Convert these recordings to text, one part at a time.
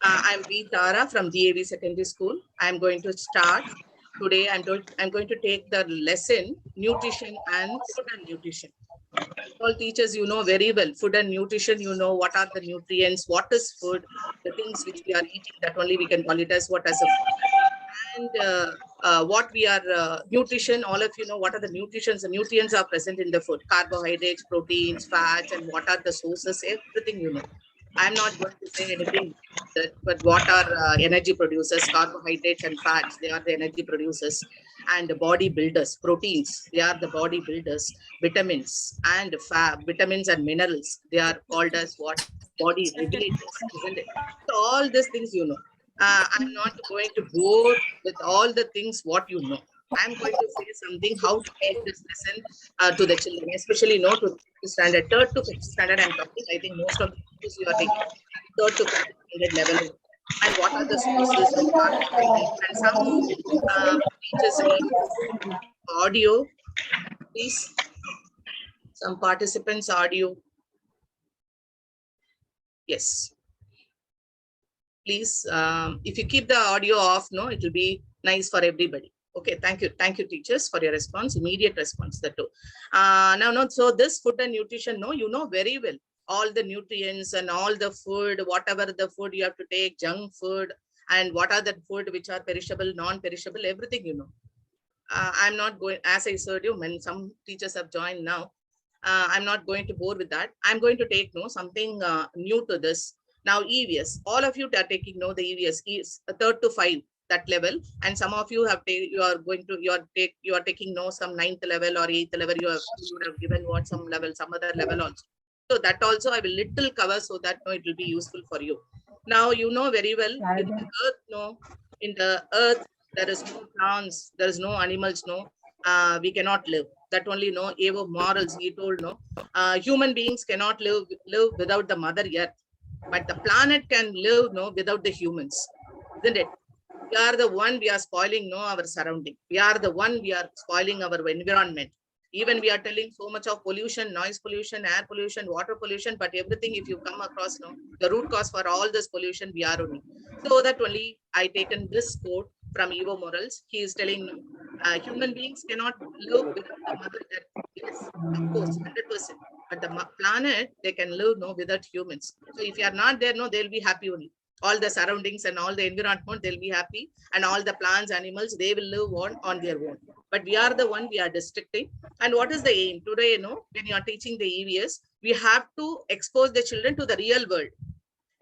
I'm V. Tara from DAV Secondary School. I'm going to start today. I'm going to take the lesson nutrition and food and nutrition. All teachers, you know very well food and nutrition. You know what are the nutrients, what is food, the things which we are eating. That only we can call it as what as a food. And what we are nutrition. All of you know what are the nutritions. The nutrients are present in the food: carbohydrates, proteins, fats, and what are the sources. Everything you know. I'm not going to say anything that, but what are energy producers? Carbohydrates and fats, they are the energy producers. And the body builders, proteins, they are the body builders. Vitamins and vitamins and minerals, they are called as what? Body regulators, isn't it? So all these things you know. I'm not going to bore with all the things what you know. I'm going to say something how to take this lesson to the children, especially no to standard, third to fifth standard. I'm talking. I think most of the teachers you are taking third to fifth standard level. And what are the sources and carbohydrates? And some teachers need audio, please. Some participants audio. Yes. Please, if you keep the audio off, no, it will be nice for everybody. Okay, thank you, teachers, for your response, immediate response. That too. Now, no, so this food and nutrition, no, you know very well all the nutrients and all the food, whatever the food you have to take, junk food, and what are the food which are perishable, non-perishable, everything you know. I'm not going, as I said you, when some teachers have joined now, I'm not going to bore with that. I'm going to take no something new to this. Now EVS, all of you are taking no the EVS is third to five that level, and some of you have you are going to you are taking no some ninth level or eighth level. You would have given what some level, some other level also. So that also I will little cover so that no it will be useful for you. Now you know very well in the earth, no, in the earth there is no plants, there is no animals, no. We cannot live. That only no Evo Morals he told no. Human beings cannot live without the mother earth, but the planet can live no without the humans, isn't it? We are the one we are spoiling no our surrounding. We are the one we are spoiling our environment. Even we are telling so much of pollution, noise pollution, air pollution, water pollution, but everything if you come across no the root cause for all this pollution we are only. So that only I taken this quote from Evo Morals. He is telling no, human beings cannot live without the mother earth. Yes, of course, 100%. But the planet they can live no without humans. So if you are not there, no, they'll be happy only. All the surroundings and all the environment, they'll be happy, and all the plants, animals, they will live on their own. But we are the one we are restricting. And what is the aim today? You know, when you are teaching the EVS, we have to expose the children to the real world.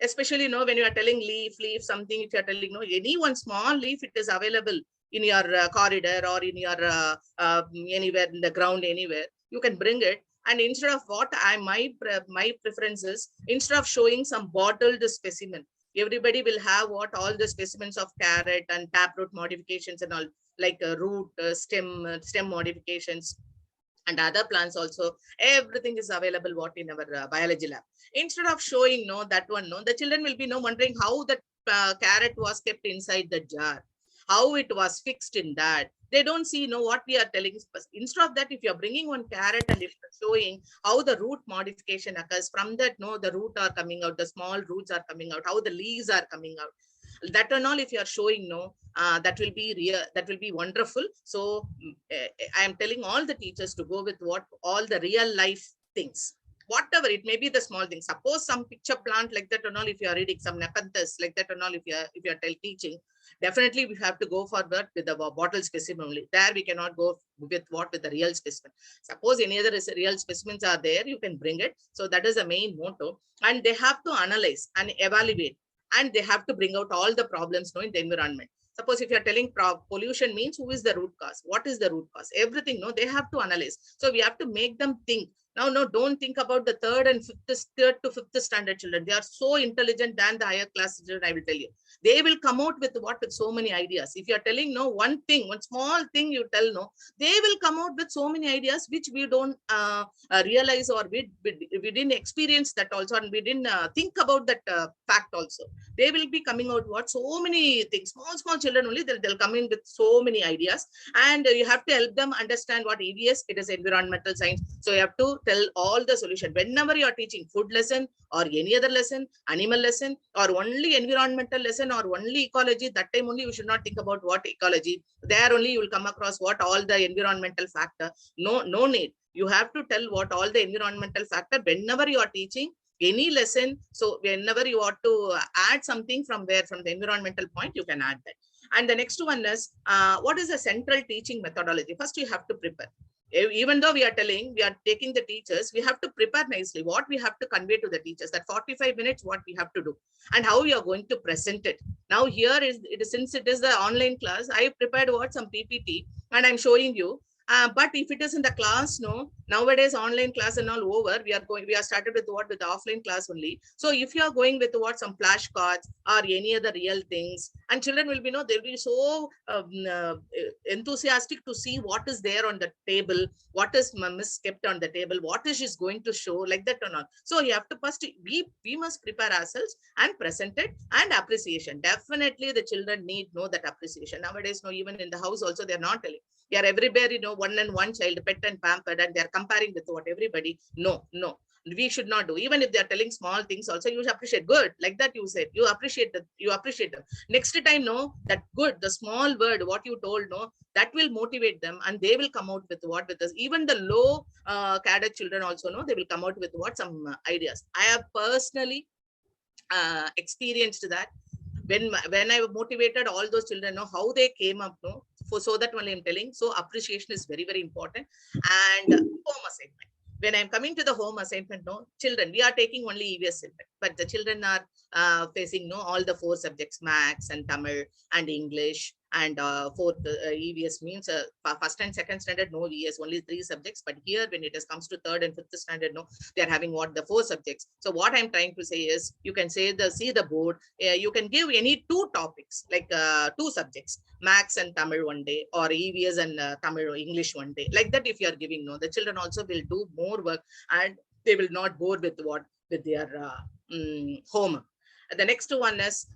Especially, you know, when you are telling leaf, something, if you are telling no, any one small leaf, it is available in your corridor or in your anywhere in the ground, anywhere you can bring it. And instead of what my preference is, instead of showing some bottled specimen, everybody will have what all the specimens of carrot and taproot modifications and all, like root, stem modifications, and other plants also. Everything is available what in our biology lab. Instead of showing no that one, no, the children will be no wondering how that carrot was kept inside the jar, how it was fixed in that. They don't see no what we are telling. Instead of that, if you're bringing one carrot and if you're showing how the root modification occurs, from that no the root are coming out, the small roots are coming out, how the leaves are coming out, that and all if you are showing no, that will be real, that will be wonderful. So I am telling all the teachers to go with what all the real life things, whatever it may be, the small things. Suppose some picture plant like that and all, if you are reading some nepenthes like that and all, if you are teaching, definitely we have to go for that with the bottle specimen only. There we cannot go with what with the real specimen. Suppose any other real specimens are there, you can bring it. So that is the main motto. And they have to analyze and evaluate, and they have to bring out all the problems no, in the environment. Suppose if you're telling pollution means, who is the root cause? What is the root cause? Everything, no, they have to analyze. So we have to make them think. Now, no, don't think about the third to fifth standard children. They are so intelligent than the higher class children, I will tell you. They will come out with what? With so many ideas. If you're telling no one thing, one small thing you tell no, they will come out with so many ideas which we don't realize, or we didn't experience that also, and we didn't think about that fact also. They will be coming out what so many things. Small children only, they'll come in with so many ideas, and you have to help them understand what EVS, it is environmental science. So you have to tell all the solution. Whenever you are teaching food lesson or any other lesson, animal lesson, or only environmental lesson or only ecology, that time only you should not think about what ecology. There only you will come across what all the environmental factor. No need. You have to tell what all the environmental factor whenever you are teaching any lesson. So whenever you want to add something from the environmental point, you can add that. And the next one is, what is the central teaching methodology? First, you have to prepare. Even though we are taking the teachers, we have to prepare nicely what we have to convey to the teachers, that 45 minutes, what we have to do and how we are going to present it. Now here since it is the online class, I prepared some PPT and I'm showing you. But if it is in the class, nowadays online class and all over, we are started with the offline class only. So if you are going with some flashcards or any other real things, and children will be, they'll be so enthusiastic to see what is there on the table, what is miss kept on the table, what is she's going to show, like that or not. So you have to first, we must prepare ourselves and present it, and appreciation. Definitely the children need that appreciation. Nowadays, even in the house also, they're not telling. They are everywhere, one and one child, pet and pampered, and they're comparing with what everybody. No, we should not do. Even if they're telling small things also, you should appreciate. Good, like that you said, you appreciate them. Next time, that good, the small word, what you told, that will motivate them, and they will come out with us. Even the low cadet children also, they will come out with some ideas. I have personally experienced that. When I motivated all those children, how they came up, so that only I'm telling. So appreciation is very, very important. And home assignment. When I'm coming to the home assignment, children, we are taking only EVS syllabus, but the children are facing all the 4 subjects, Maths and Tamil and English. And fourth, EVS means first and second standard, no EVS, only 3 subjects. But here, when it comes to third and fifth standard, they are having the 4 subjects. So what I'm trying to say is, you can say see the board. You can give any 2 topics, like 2 subjects, Maths and Tamil one day, or EVS and Tamil or English one day. Like that, if you are giving, the children also will do more work, and they will not bore with their homework. The next one is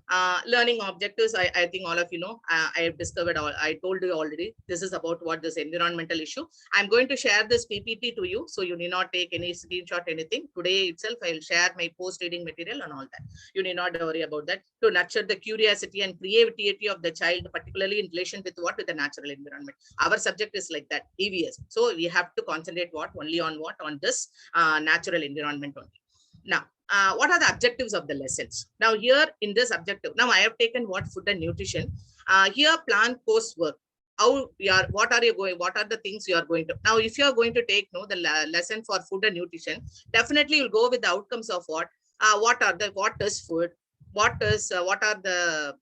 learning objectives. I think all of you know, I have discovered, I told you already, this is about what this environmental issue. I'm going to share this PPT to you, so you need not take any screenshot, anything. Today itself, I will share my post-reading material and all that. You need not worry about that. To nurture the curiosity and creativity of the child, particularly in relation with with the natural environment. Our subject is like that, EVS. So we have to concentrate on this natural environment only. Now, what are the objectives of the lessons? Now here in this objective, now I have taken food and nutrition. Here plan coursework. How what are the things you are going to, now if you are going to take the lesson for food and nutrition, definitely you'll go with the outcomes of what is food, what are the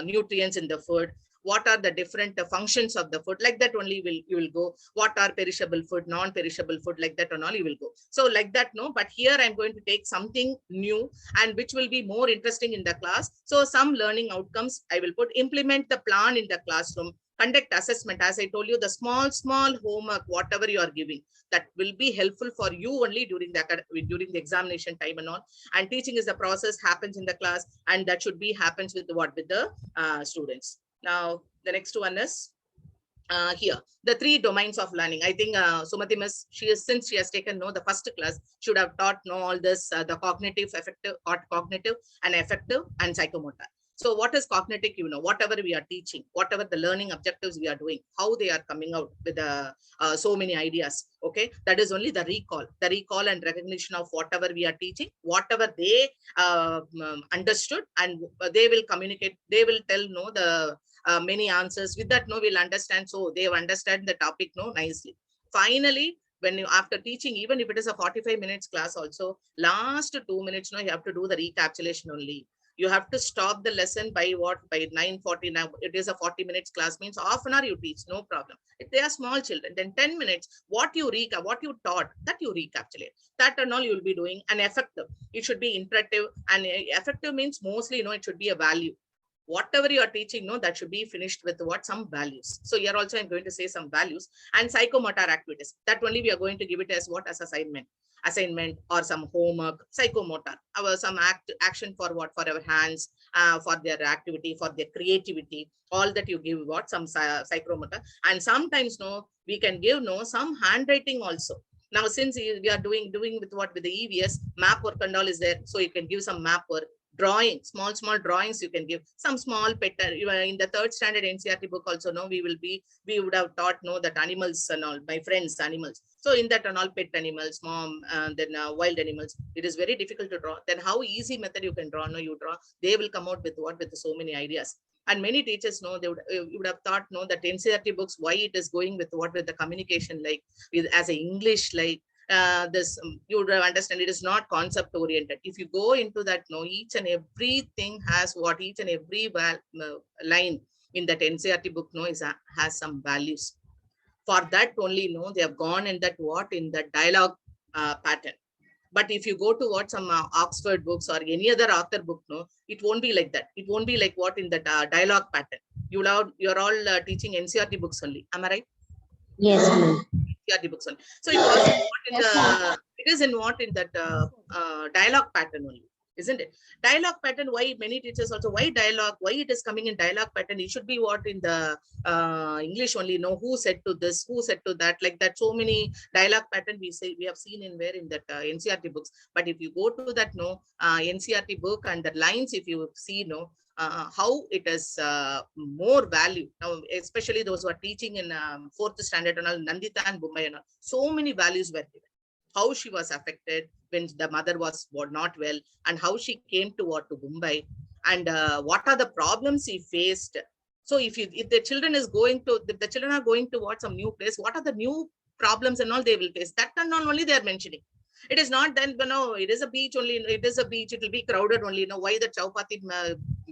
nutrients in the food, what are the different functions of the food, like that only you will go. What are perishable food, non-perishable food, like that and all you will go. So like that, but here I'm going to take something new and which will be more interesting in the class. So some learning outcomes I will put. Implement the plan in the classroom. Conduct assessment. As I told you, the small homework, whatever you are giving, that will be helpful for you only during the examination time and all. And teaching is the process, happens in the class, and that should be happens with the students. Now, the next one is here, the 3 domains of learning. I think Sumati Miss, since she has taken the first class, should have taught all this, the cognitive, and affective, and psychomotor. So what is cognitive? Whatever we are teaching, whatever the learning objectives we are doing, how they are coming out with so many ideas. Okay, that is only the recall and recognition of whatever we are teaching, whatever they understood, and they will communicate. They will tell the many answers. With that, we'll understand. So they understand the topic nicely. Finally, when you, after teaching, even if it is a 45 minutes class also, last 2 minutes, you have to do the recapitulation only. You have to stop the lesson by 9:40. Now it is a 40 minutes class, means half an hour you teach, no problem. If they are small children, then 10 minutes, what you taught, that you recapitulate. That and all you will be doing. And effective, it should be interactive, and effective means mostly, it should be a value. Whatever you are teaching, that should be finished with some values. So here also I'm going to say some values. And psychomotor activities, that only we are going to give it as as assignment or some homework. Psychomotor, some action for for our hands, for their activity, for their creativity, all that you give some psychomotor. And sometimes we can give some handwriting also. Now, since we are doing with what with the EVS, map work and all is there. So you can give some map work, drawing, small drawings you can give, some small pet. In the third standard NCERT book also, no, we would have taught, no, that animals and all, my friends, animals. So in that and all, pet animals, then wild animals, it is very difficult to draw. Then how easy method you can draw, no, you draw, they will come out with what, with so many ideas. And many teachers know, they would have thought, no, that NCERT books, why it is going with what, with the communication, like with as a English, like this, you would understand it is not concept oriented. If you go into that, no, each and everything has what, each and every line in that NCERT book, no, has some values. For that only, no, they have gone in that what, in the dialogue pattern. But if you go to what some Oxford books or any other author book, no, it won't be like that. It won't be like what in the dialogue pattern. You're all teaching NCERT books only. Am I right? Yes, ma'am. NCERT books only. So it was in what in the, it is in what in that dialogue pattern only, isn't it? Dialogue pattern. Why many teachers also, why dialogue? Why it is coming in dialogue pattern? It should be what in the English only. No, who said to this? Who said to that? Like that. So many dialogue pattern we have seen in where in that NCERT books. But if you go to that, no, NCERT book and the lines, if you see, no, how it is more value now, especially those who are teaching in fourth standard and all, Nandita and Mumbai and all, so many values were given. How she was affected when the mother was not well, and how she came to what, to Mumbai, and what are the problems she faced. So if the children is going to, if the children are going to what, some new place, what are the new problems and all they will face, that and all only they are mentioning. It is not then, you know, it is a beach only, it is a beach, it will be crowded only. You know, why the Chowpatty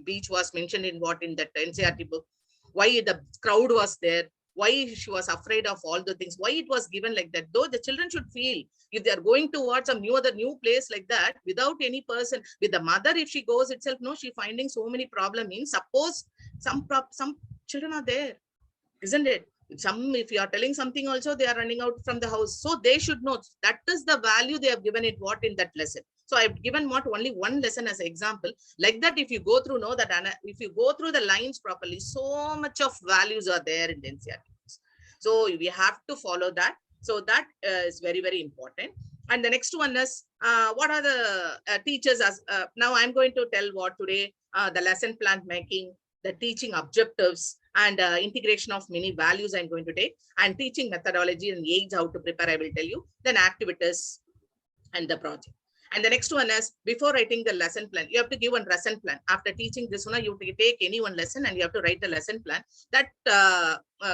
beach was mentioned in what, in that NCERT book, why the crowd was there, why she was afraid of all the things, why it was given like that. Though the children should feel, if they are going towards some new place like that, without any person, with the mother, if she goes itself, no, she finding so many problems. Means suppose some children are there, isn't it? Some, if you are telling something also, they are running out from the house. So they should know that is the value they have given it what in that lesson. So I've given what only one lesson as an example. Like that, if you go through, know that if you go through the lines properly, so much of values are there in the NCERT. So we have to follow that. So that is very, very important. And the next one is, what are the teachers as, now I'm going to tell what today, the lesson plan making, the teaching objectives, and integration of many values I'm going to take, and teaching methodology and aids how to prepare, I will tell you, then activities and the project. And the next one is, before writing the lesson plan, you have to give one lesson plan. After teaching this one, you take any one lesson and you have to write a lesson plan that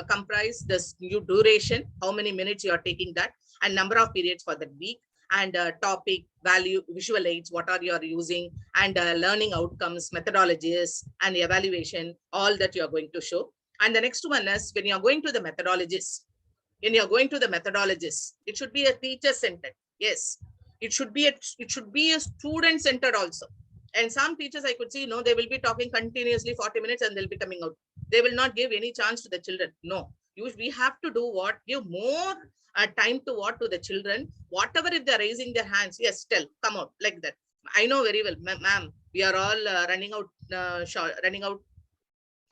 comprise this new duration, how many minutes you are taking that, and number of periods for that week, and topic, value, visual aids, what are you are using, and learning outcomes, methodologies, and evaluation, all that you are going to show. And the next one is, when you are going to the methodologies, it should be a teacher centered. Yes, it should be a student centered also. And some teachers I could see, no, they will be talking continuously 40 minutes and they'll be coming out. They will not give any chance to the children. No, we have to do what, give more time to what, to the children. Whatever, if they're raising their hands, yes, tell, come out, like that. I know very well, ma'am, we are all running out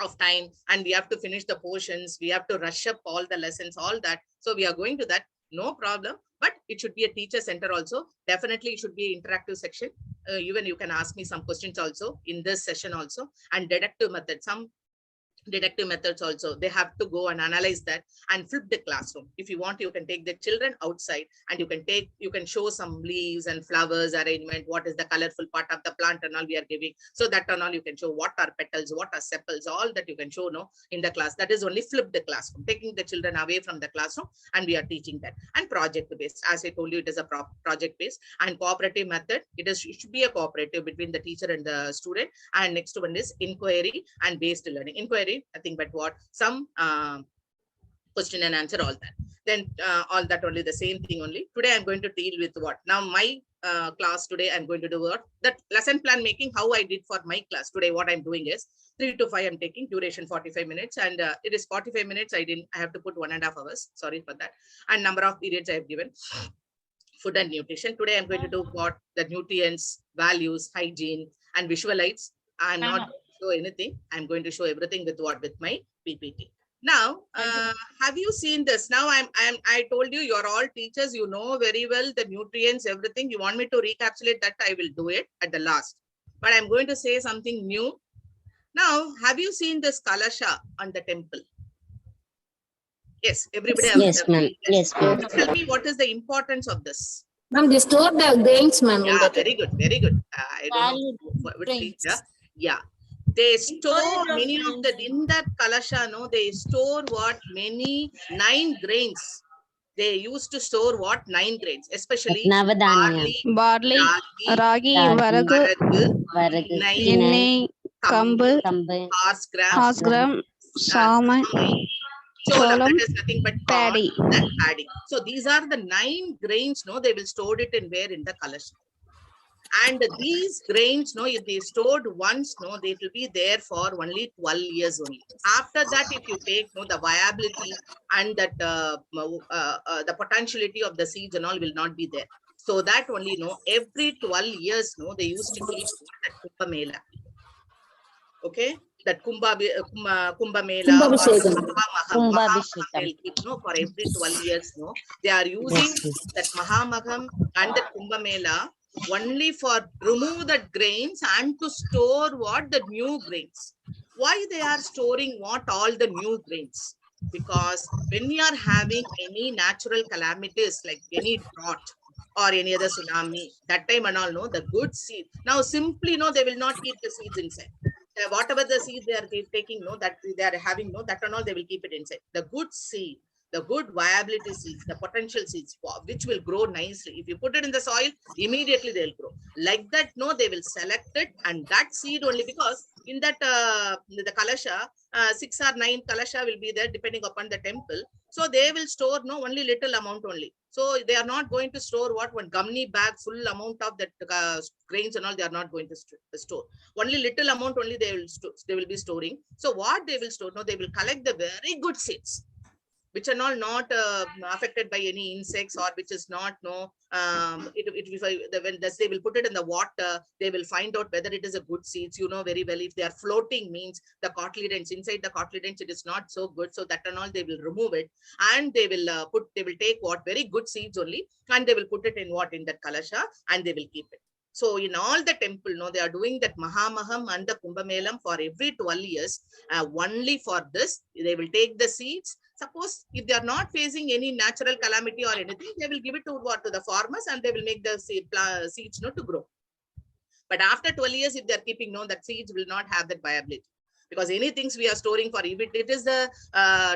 of time, and we have to finish the portions, we have to rush up all the lessons, all that. So we are going to that, no problem. But it should be a teacher center also. Definitely it should be interactive section. Even you can ask me some questions also in this session also. And deductive method, some deductive methods also, they have to go and analyze that and flip the classroom. If you want, you can take the children outside and you can show some leaves and flowers arrangement, what is the colorful part of the plant and all we are giving. So that and all you can show, what are petals, what are sepals, all that you can show, no, in the class. That is only flip the classroom, taking the children away from the classroom, and we are teaching that. And project based, as I told you, it is a project based. And cooperative method, it should be a cooperative between the teacher and the student. And next one is inquiry and based learning. Inquiry, I think, but what, some question and answer, all that. Then all that only the same thing only. Today I'm going to deal with what, now my class today I'm going to do what, that lesson plan making, how I did for my class today. What I'm doing is 3 to 5 I'm taking, duration 45 minutes, and it is 45 minutes. I have to put 1.5 hours, sorry for that. And number of periods I have given. Food and nutrition, today I'm going to do what, the nutrients, values, hygiene, and visual aids. I'm not going to show anything, I'm going to show everything with what, with my PPT. Now, have you seen this? Now, I told you, you're all teachers. You know very well the nutrients, everything. You want me to recapitulate that? I will do it at the last. But I'm going to say something new. Now, have you seen this kalasha on the temple? Yes, everybody. Yes, ma'am. Yes, ma'am. Tell me, what is the importance of this? Ma'am, they store the grains, ma'am. Yeah, very good, very good. I don't know which teacher. Yeah, they store many of the in that kalasha. No, they store what 9 grains. They used to store what 9 grains, especially Navadanya. Barley, ragi, ragi, Ragi, varagu, Varagu, Tinai, Tinai, Kambu, Kambu, Kambu, horse gram, Hasgram, Samai, cholam. That Cholam, is nothing but Paddy. corn and paddy. So these are the 9 grains. No, they will store it in where in the kalasha. And these grains, no, if they stored once, no, they will be there for only 12 years only. After that, if you take, no, the viability and that the potentiality of the seeds and all will not be there. So that only, no, every 12 years, no, they used to keep that Kumbh Mela. Okay, that Kumbh Mela, Kumbhabhishekam. Kumbhabhishekam. they'll keep, no, for every 12 years, no, they are using that Mahamaham and that Kumbh Mela only for remove the grains and to store what the new grains. Why they are storing what all the new grains? Because when we are having any natural calamities like any drought or any other tsunami, that time and all, no, the good seed. Now simply, no, they will not keep the seeds inside. Whatever the seed they are taking, no, that they are having, no, that and all they will keep it inside. The good seed, the good viability seeds, the potential seeds, which will grow nicely. If you put it in the soil, immediately they'll grow. Like that, no, they will select it and that seed only, because in that the kalasha, 6 or 9 kalasha will be there depending upon the temple. So they will store, no, only little amount only. So they are not going to store what one gummy bag full amount of that grains and all. They are not going to store. Only little amount only they will be storing. So what they will store? No, they will collect the very good seeds, which are not affected by any insects, or which is not when they will put it in the water, they will find out whether it is a good seeds. You know very well, if they are floating means the cotyledons, inside the cotyledons it is not so good, so that and all they will remove it, and they will take what very good seeds only, and they will put it in what in that kalasha, and they will keep it. So in all the temple, no, they are doing that Mahamaham and the Kumbh Melam for every 12 years. Only for this, they will take the seeds. Suppose if they are not facing any natural calamity or anything, they will give it to what to the farmers, and they will make the seeds to grow. But after 12 years, if they are keeping, no, that seeds will not have that viability. Because any things we are storing for, if it is the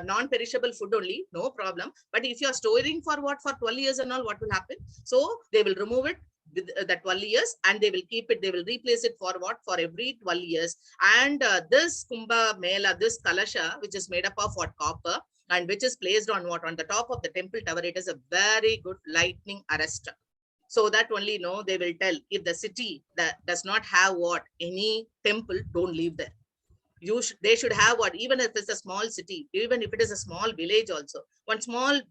non-perishable food only, no problem. But if you are storing for what for 12 years and all, what will happen? So they will remove it with that 12 years, and they will keep it, they will replace it for what for every 12 years. And this Kumbh Mela, this kalasha, which is made up of what copper, and which is placed on what on the top of the temple tower, it is a very good lightning arrestor. So that only, no, they will tell if the city that does not have what any temple, don't live there. They should have what, even if it's a small city, even if it is a small village also, one small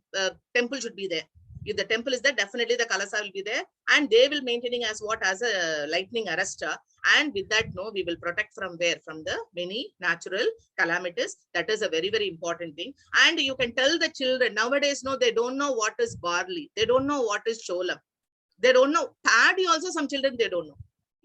temple should be there. If the temple is there, definitely the kalasha will be there, and they will maintaining as what, as a lightning arrestor. And with that, no, we will protect from where, from the many natural calamities. That is a very, very important thing. And you can tell the children nowadays, no, they don't know what is barley, they don't know what is cholam, they don't know paddy also. Some children, they don't know.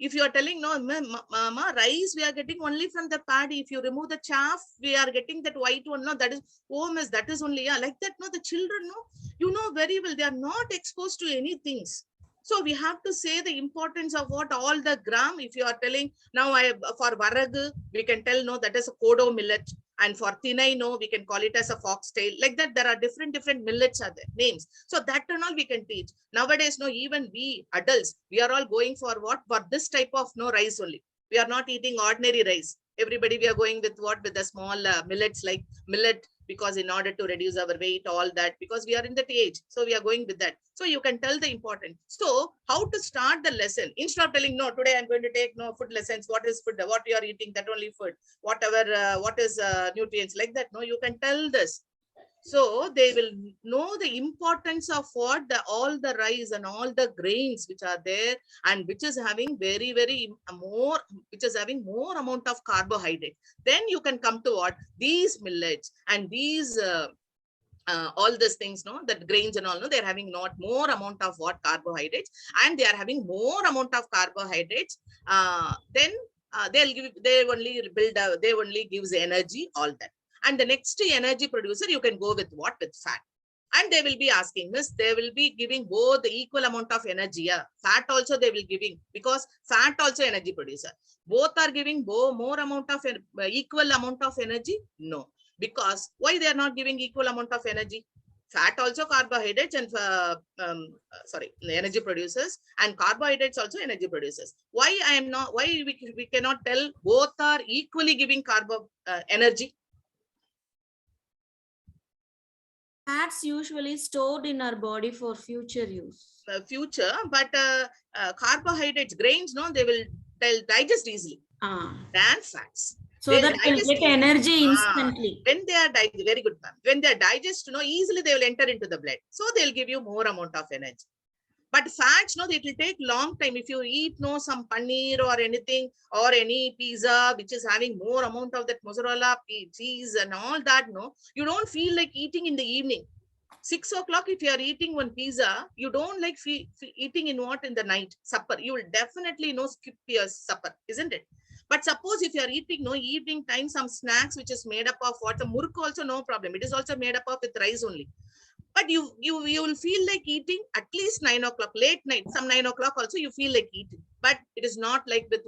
If you are telling, no, mama, rice we are getting only from the paddy. If you remove the chaff, we are getting that white one. No, that is, oh miss, that is only, yeah, like that. No, the children, no, you know very well, they are not exposed to any things. So we have to say the importance of what all the gram. If you are telling now, for varagu, we can tell, no, that is a kodo millet. And for Tinai, no, we can call it as a foxtail. Like that, there are different millets are there, names. So that and all we can teach. Nowadays, no, even we adults, we are all going for what? For this type of, no, rice only. We are not eating ordinary rice. Everybody, we are going with what? With the small millets, like millet, because in order to reduce our weight, all that, because we are in that age. So we are going with that. So you can tell the important. So how to start the lesson? Instead of telling, no, today I'm going to take no food lessons. What is food? What you are eating? That only food. Whatever, what is nutrients, like that. No, you can tell this. So they will know the importance of what all the rice and all the grains which are there, and which is having which is having more amount of carbohydrate. Then you can come to what these millets and these all these things, no, that grains and all, no, they're having not more amount of what carbohydrates, and they are having more amount of carbohydrates. Then they only gives energy, all that. And the next energy producer, you can go with what? With fat. And they will be asking this, they will be giving both the equal amount of energy. Yeah. Fat also they will giving, because fat also energy producer. Both are giving more amount of equal amount of energy? No. Because why they are not giving equal amount of energy? Fat also carbohydrates and energy producers, and carbohydrates also energy producers. Why we cannot tell both are equally giving energy? Fats usually stored in our body for future use. Future, but carbohydrates, grains, no, they will digest easily than fats. So that will get energy instantly. When they are very good, ma'am. When they are digest, no, easily they will enter into the blood. So they'll give you more amount of energy. But fats, no, it will take long time. If you eat, no, some paneer or anything, or any pizza which is having more amount of that mozzarella, cheese and all that, no, you don't feel like eating in the evening. 6 o'clock, if you are eating one pizza, you don't like eating in what? In the night, supper. You will definitely skip your supper, isn't it? But suppose if you are eating evening time, some snacks which is made up of what? The murk also, no problem. It is also made up of with rice only. But you will feel like eating at least 9 o'clock, late night, some 9 o'clock also you feel like eating. But it is not like with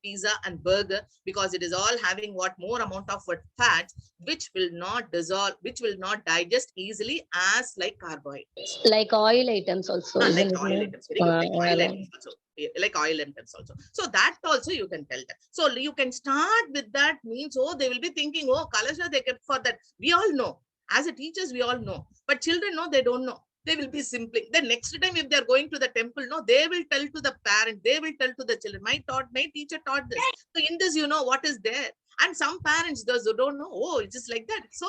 pizza and burger, because it is all having what? More amount of what? Fats, which will not dissolve, which will not digest easily as like carbohydrates. Like oil items also. Like oil items, very good. Like oil items also. Like oil items also. So that also you can tell that. So you can start with that, means, oh, they will be thinking, oh, Kalasha, they kept for that. We all know. As a teachers, we all know. But children, no, they don't know. They will be simply. The next time if they're going to the temple, no, they will tell to the parent, they will tell to the children, my teacher taught this. So in this, what is there. And some parents, those who don't know, oh, it's just like that. So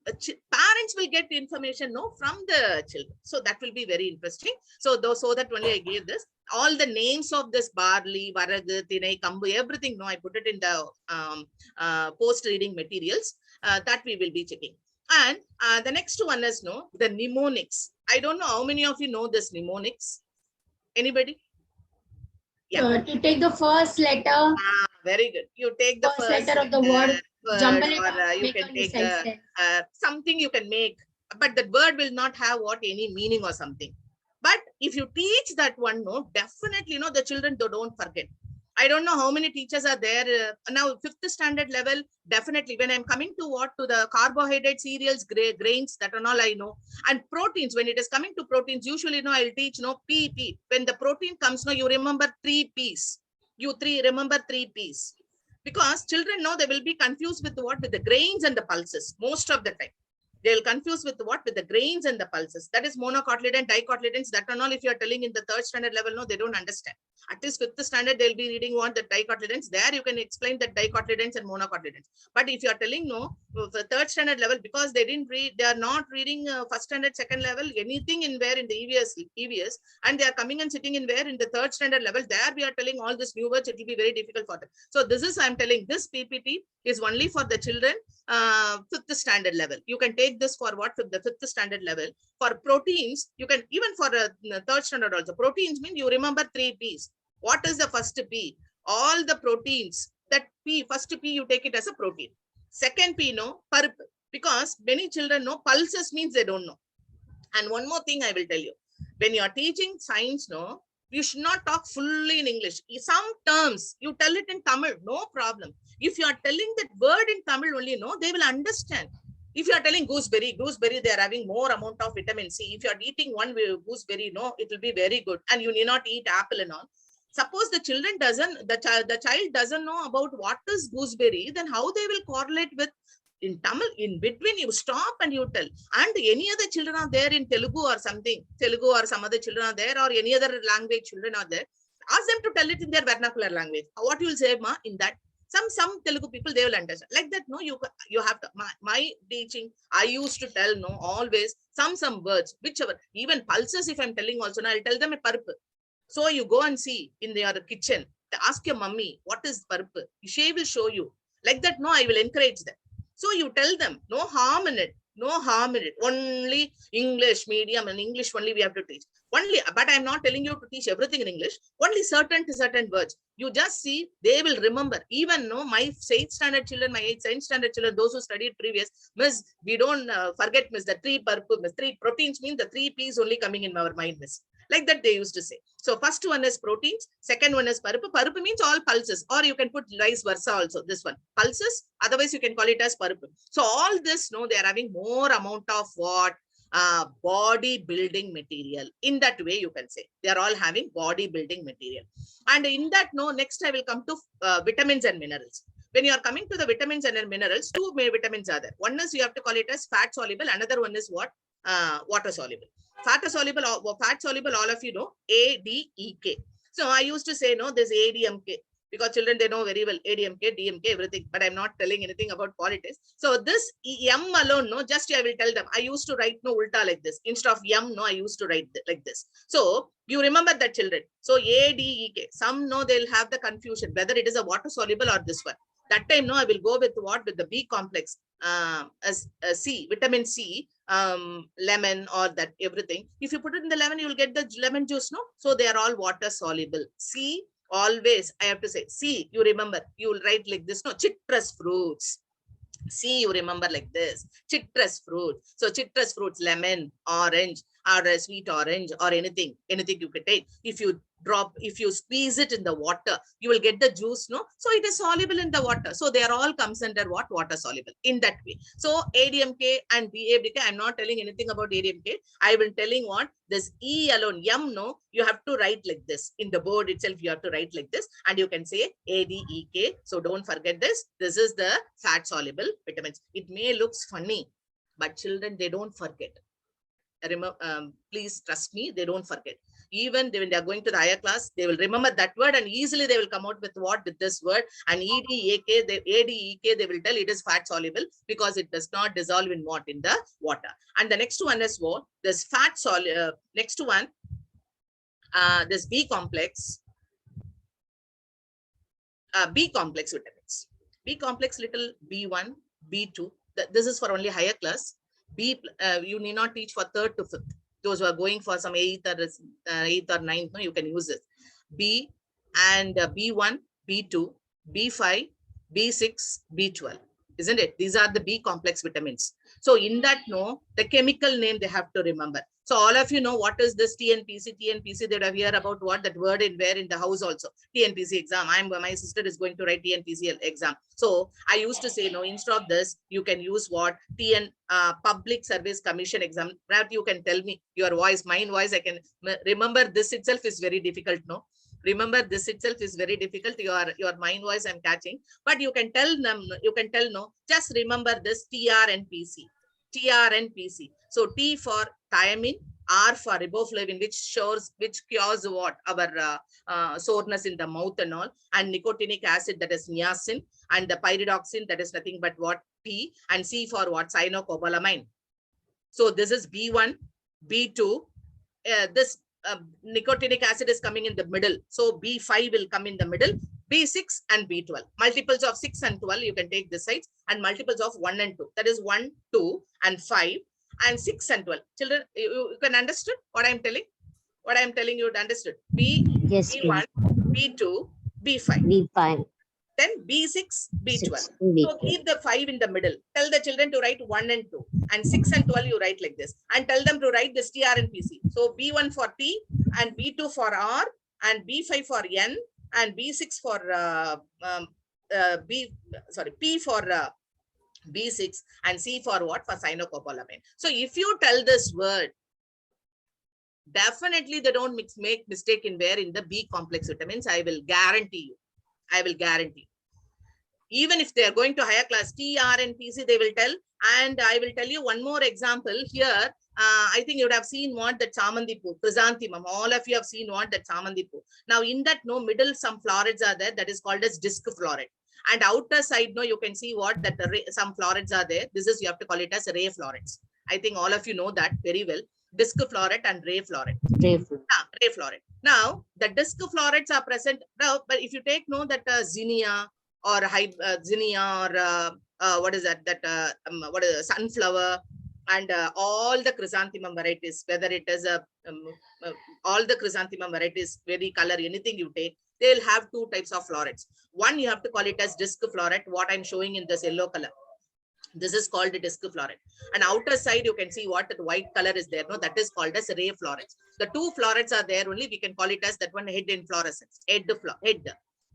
parents will get information from the children. So that will be very interesting. So that only I gave this. All the names of this barley, varagu, tinai, kambu, everything, I put it in the post-reading materials that we will be checking. And the next one is the mnemonics. I don't know how many of you know this mnemonics. Anybody? Yeah. To take the first letter. Very good. You take the first letter of the word, jumble it up, you can take something you can make, but that word will not have any meaning or something. But if you teach that one, definitely, the children don't forget. I don't know how many teachers are there now. 5th standard level, definitely. When I'm coming to the carbohydrate, cereals, grains, that and all I know. And proteins, when it is coming to proteins, usually I'll teach PP. When the protein comes, you remember 3 P's. Remember 3 P's. Because children they will be confused with what? With the grains and the pulses most of the time. They will confuse with what? With the grains and the pulses. That is monocotyledon, dicotyledons, that and all. If you are telling in the 3rd standard level, they don't understand. At least 5th standard, they'll be reading what? The dicotyledons. There you can explain the dicotyledons and monocotyledons. But if you are telling the 3rd standard level, because they didn't read, they are not reading 1st standard, 2nd level, anything in where in the EVS, and they are coming and sitting in where in the 3rd standard level, there we are telling all these new words, it will be very difficult for them. So this is, I'm telling, this PPT is only for the children 5th standard level. You can take this for what? The 5th standard level. For proteins, you can even for 3rd standard also. Proteins mean you remember 3 P's. What is the first P? All the proteins. That P, first P, you take it as a protein. Second P, purple. Because many children know pulses means they don't know. And one more thing I will tell you. When you are teaching science, you should not talk fully in English. Some terms, you tell it in Tamil, no problem. If you are telling that word in Tamil only, they will understand. If you are telling gooseberry, they are having more amount of vitamin C. If you are eating one gooseberry, it will be very good. And you need not eat apple and all. Suppose the child doesn't know about what is gooseberry, then how they will correlate with in Tamil? In between, you stop and you tell. And any other children are there in Telugu or something, Telugu or some other children are there, or any other language children are there, ask them to tell it in their vernacular language. What you will say, ma, in that? Some Telugu people, they will understand. Like that, no, you have to, my teaching, I used to tell, no, always some words, whichever, even pulses, if I'm telling also, no, I'll tell them a purple. So you go and see in your kitchen, ask your mummy, what is purple? She will show you. Like that, no, I will encourage them. So you tell them, no harm in it, no harm in it. Only English medium and English only we have to teach. Only, but I'm not telling you to teach everything in English. Only certain words. You just see, they will remember. Even no, my 8th standard children, my 8th standard children, those who studied previous, miss, we don't forget, miss, the 3 purple, miss, 3 proteins means the 3 P's only coming in our mind, miss. Like that they used to say. So first one is proteins, second one is parupu. Parupu means all pulses, or you can put vice versa also. This one, pulses, otherwise you can call it as parupu. So all this, no, they are having more amount of what? Body building material. In that way, you can say they are all having body building material. And in that, no, next I will come to vitamins and minerals. When you are coming to the vitamins and minerals, 2 main vitamins are there. One is, you have to call it as fat soluble. Another one is what? Water soluble. Fat soluble, all of you know, ADEK. So I used to say, no, there's ADMK, because children, they know very well ADMK, DMK, everything, but I'm not telling anything about politics. So this M alone, no, just I will tell them. I used to write no ulta like this. Instead of M, no, I used to write like this. So you remember that, children. So ADEK, some know they'll have the confusion whether it is a water soluble or this one. That time, no, I will go with what? With the B complex, as C, vitamin C, lemon, or that everything. If you put it in the lemon, you will get the lemon juice, no? So they are all water soluble. C, always I have to say, C, you remember, you will write like this, no? Citrus fruits. C, you remember like this, citrus fruit. So citrus fruits, lemon, orange, or a sweet orange, or anything you can take. If you squeeze it in the water, you will get the juice, no? So it is soluble in the water. So they are all comes under what? Water soluble, in that way. So ADMK and BADK, I'm not telling anything about ADMK. I will telling what? This E alone, M, no, you have to write like this. In the board itself, you have to write like this, and you can say ADEK. So don't forget this. This is the fat soluble vitamins. It may looks funny, but children, they don't forget. Remember, please trust me, they don't forget. Even when they are going to the higher class, they will remember that word, and easily they will come out with what? With this word. And ADEK, they will tell it is fat soluble, because it does not dissolve in what? In the water. And the next one is what? This fat soluble. Next one, this B complex. B complex vitamins. B complex, little B1, B2. This is for only higher class. B, you need not teach for 3rd to 5th. Those who are going for some 8th or 9th, no, you can use it. B and B1, B2, B5, B6, B12. Isn't it? These are the B complex vitamins. So in that, no, the chemical name they have to remember. So all of you know what is this TNPC. TNPC, they have heard about what? That word in where? In the house also. TNPC exam. My sister is going to write TNPC exam. So I used to say, no, instead of this, you can use what? Public Service Commission exam. That you can tell me your voice, my voice. I can remember this itself is very difficult, no? Remember, this itself is very difficult. Your mind voice I'm catching, but you can tell them, no, just remember this TRNPC. So T for thiamine, R for riboflavin, which cures what? Our soreness in the mouth and all, and nicotinic acid, that is niacin, and the pyridoxine, that is nothing but what? P, and C for what? Cyanocobalamin. So this is B1, B2. This nicotinic acid is coming in the middle. So B5 will come in the middle. B6 and B12. Multiples of 6 and 12, you can take this side, and multiples of 1 and 2. That is 1, 2, and 5, and 6 and 12. Children, you can understand what I'm telling? What I'm telling you, understood? Yes, B1, B2, B5. B5. Then B6, B12. 6, So B12. keep the 5 in the middle. Tell the children to write 1 and 2. And 6 and 12, you write like this. And tell them to write this TRNPC. So B1 for T, and B2 for R, and B5 for N, and B6 for P for B6, and C for what? For cyanocobalamin. So if you tell this word, definitely they don't make mistake in where? In the B complex vitamins. I will guarantee you. Even if they are going to higher class, T, R, and PC, they will tell. And I will tell you one more example here. I think you would have seen what? That Chamandipu, Chrysanthemum. All of you have seen what? That Chamandipu. Now in that, no, middle, some florets are there. That is called as disc floret. And outer side, no, you can see what that some florets are there. This is, you have to call it as ray florets. I think all of you know that very well. Disc floret and ray floret. Ray floret. Now, the disc florets are present now, but if you take note that zinnia or zinnia or what is that? What is sunflower and all the chrysanthemum varieties, whether it is all the chrysanthemum varieties, very color, anything you take, they will have two types of florets. One, you have to call it as disc floret, what I'm showing in this yellow color. This is called a disc floret. And outer side, you can see what that white color is there. No, that is called as ray florets. The two florets are there only. We can call it as that one head inflorescence. Head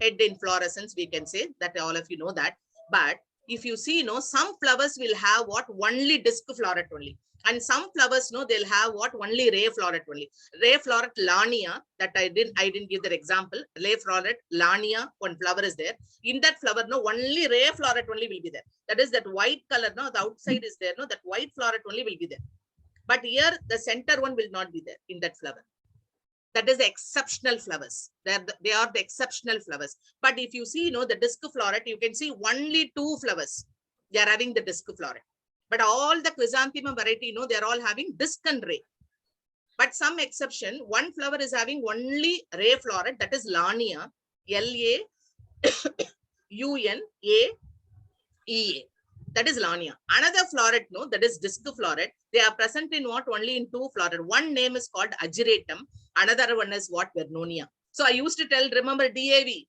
inflorescence, we can say that all of you know that. But if you see, no, some flowers will have what only disc floret only. And some flowers, no, they'll have what only ray floret only. Ray floret Lania, that I didn't give that example. Ray floret Lania, one flower is there. In that flower, no, only ray floret only will be there. That is that white color, no, the outside is there, no, that white floret only will be there. But here, the center one will not be there in that flower. That is the exceptional flowers. They are the exceptional flowers. But if you see, no, the disc floret, you can see only two flowers. They are having the disc floret. But all the chrysanthemum variety, no, they're all having disc and ray. But some exception, one flower is having only ray floret, that is Lania, L-A-U-N-A-E-A. That is Lania. Another floret, no, that is disc floret. They are present in what? Only in two floret. One name is called Ageratum. Another one is what? Vernonia. So I used to tell, remember DAV.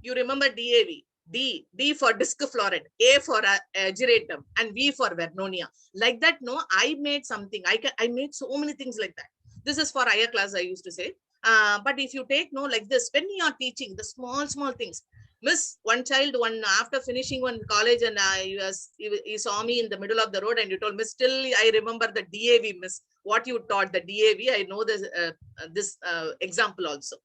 You remember DAV. D for disc floret, A for Ageratum, and V for Vernonia. Like that, no, I made something. I made so many things like that. This is for higher class, I used to say. But if you take, no, like this, when you are teaching the small things, Miss, one child, after finishing one college, and you saw me in the middle of the road and you told, Miss, still I remember the DAV, Miss, what you taught, the DAV, I know this example also.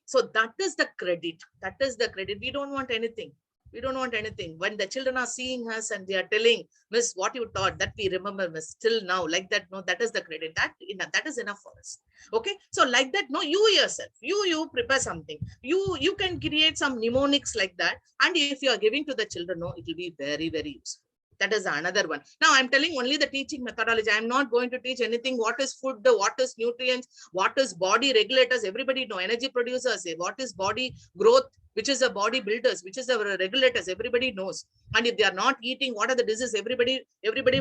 So that is the credit. That is the credit. We don't want anything. We don't want anything. When the children are seeing us and they are telling, Miss, what you taught, that we remember, Miss, till now, like that, no, that is the credit. That is enough for us. Okay. So like that, no, you yourself, you prepare something. You can create some mnemonics like that. And if you are giving to the children, no, it will be very, very useful. That is another one. Now I'm telling only the teaching methodology. I'm not going to teach anything. What is food, what is nutrients, what is body regulators, everybody know, energy producers, what is body growth, which is the body builders, which is the regulators, everybody knows. And if they are not eating, what are the diseases, everybody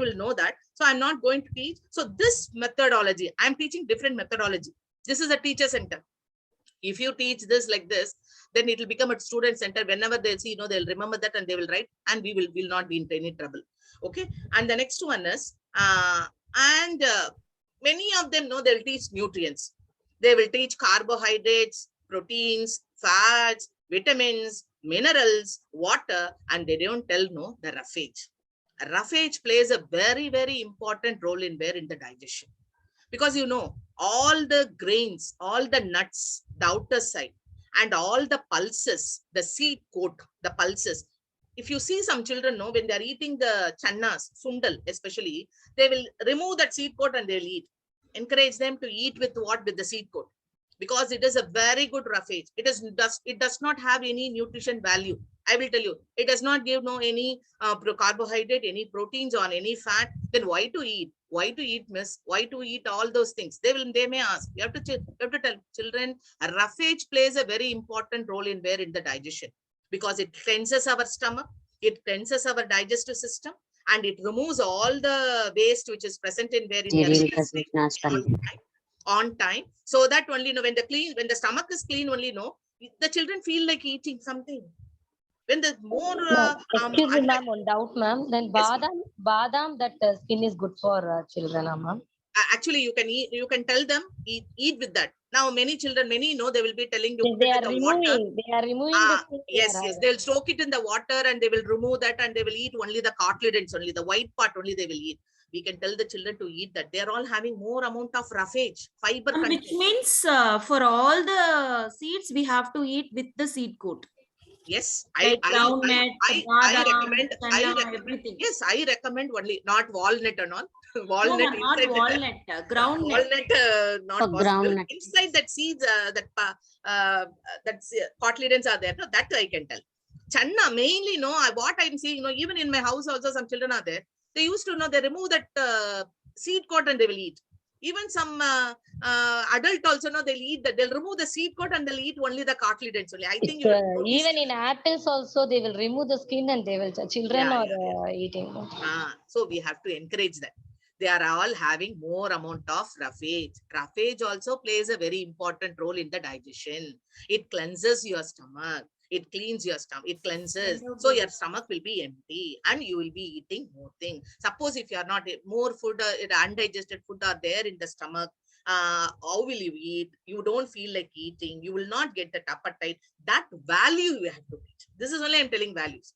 will know that. So I'm not going to teach. So this methodology, I'm teaching different methodology. This is a teacher center. If you teach this like this, then it will become a student center. Whenever they'll see, they'll remember that and they will write, and we will not be in any trouble. Okay. And the next one is, many of them know they'll teach nutrients. They will teach carbohydrates, proteins, fats, vitamins, minerals, water, and they don't tell the roughage. Roughage plays a very, very important role in the digestion. Because all the grains, all the nuts, the outer side, and all the pulses, the seed coat, the pulses. If you see some children, when they're eating the channas, sundal especially, they will remove that seed coat and they'll eat. Encourage them to eat with what? With the seed coat. Because it is a very good roughage. It does not have any nutrition value. I will tell you, it does not give any carbohydrate, any proteins or any fat. Then why to eat? Why to eat, miss? Why to eat all those things? They may ask. You have to tell children, roughage plays a very important role in the digestion, because it cleanses our stomach, it cleanses our digestive system, and it removes all the waste which is present in on time, so that only when the stomach is clean, only the children feel like eating something. When the more excuse me, ma'am, one doubt, ma'am. Then badam, that skin is good for children, ma'am. Actually, you can tell them eat with that. Now many children, they will be telling you, they are removing the skin. Yes, they'll soak it in the water and they will remove that, and they will eat only the cartilages, only the white part only they will eat. We can tell the children to eat that. They are all having more amount of roughage, fiber content. Which means for all the seeds, we have to eat with the seed coat. Yes, like I recommend. Everything. Yes, I recommend only, not walnut and all. Walnut, no, not walnut, groundnut. Walnut, not groundnut. Inside that seeds, that cartilages are there. No, that I can tell. Channa, mainly, no, what I'm seeing, even in my house also, some children are there. They used to know, they remove that seed coat and they will eat. Even some adult also know they'll eat that. They'll remove the seed coat and they'll eat only the cartilage only. I think you have noticed. Even in apples also, they will remove the skin and they will, children Yeah, are eating. So we have to encourage that. They are all having more amount of roughage. Roughage also plays a very important role in the digestion. It cleanses your stomach. It cleans your stomach. It cleanses. So your stomach will be empty and you will be eating more things. Suppose if you are not more food, undigested food are there in the stomach, how will you eat? You don't feel like eating. You will not get that appetite. That value you have to teach. This is only I'm telling values.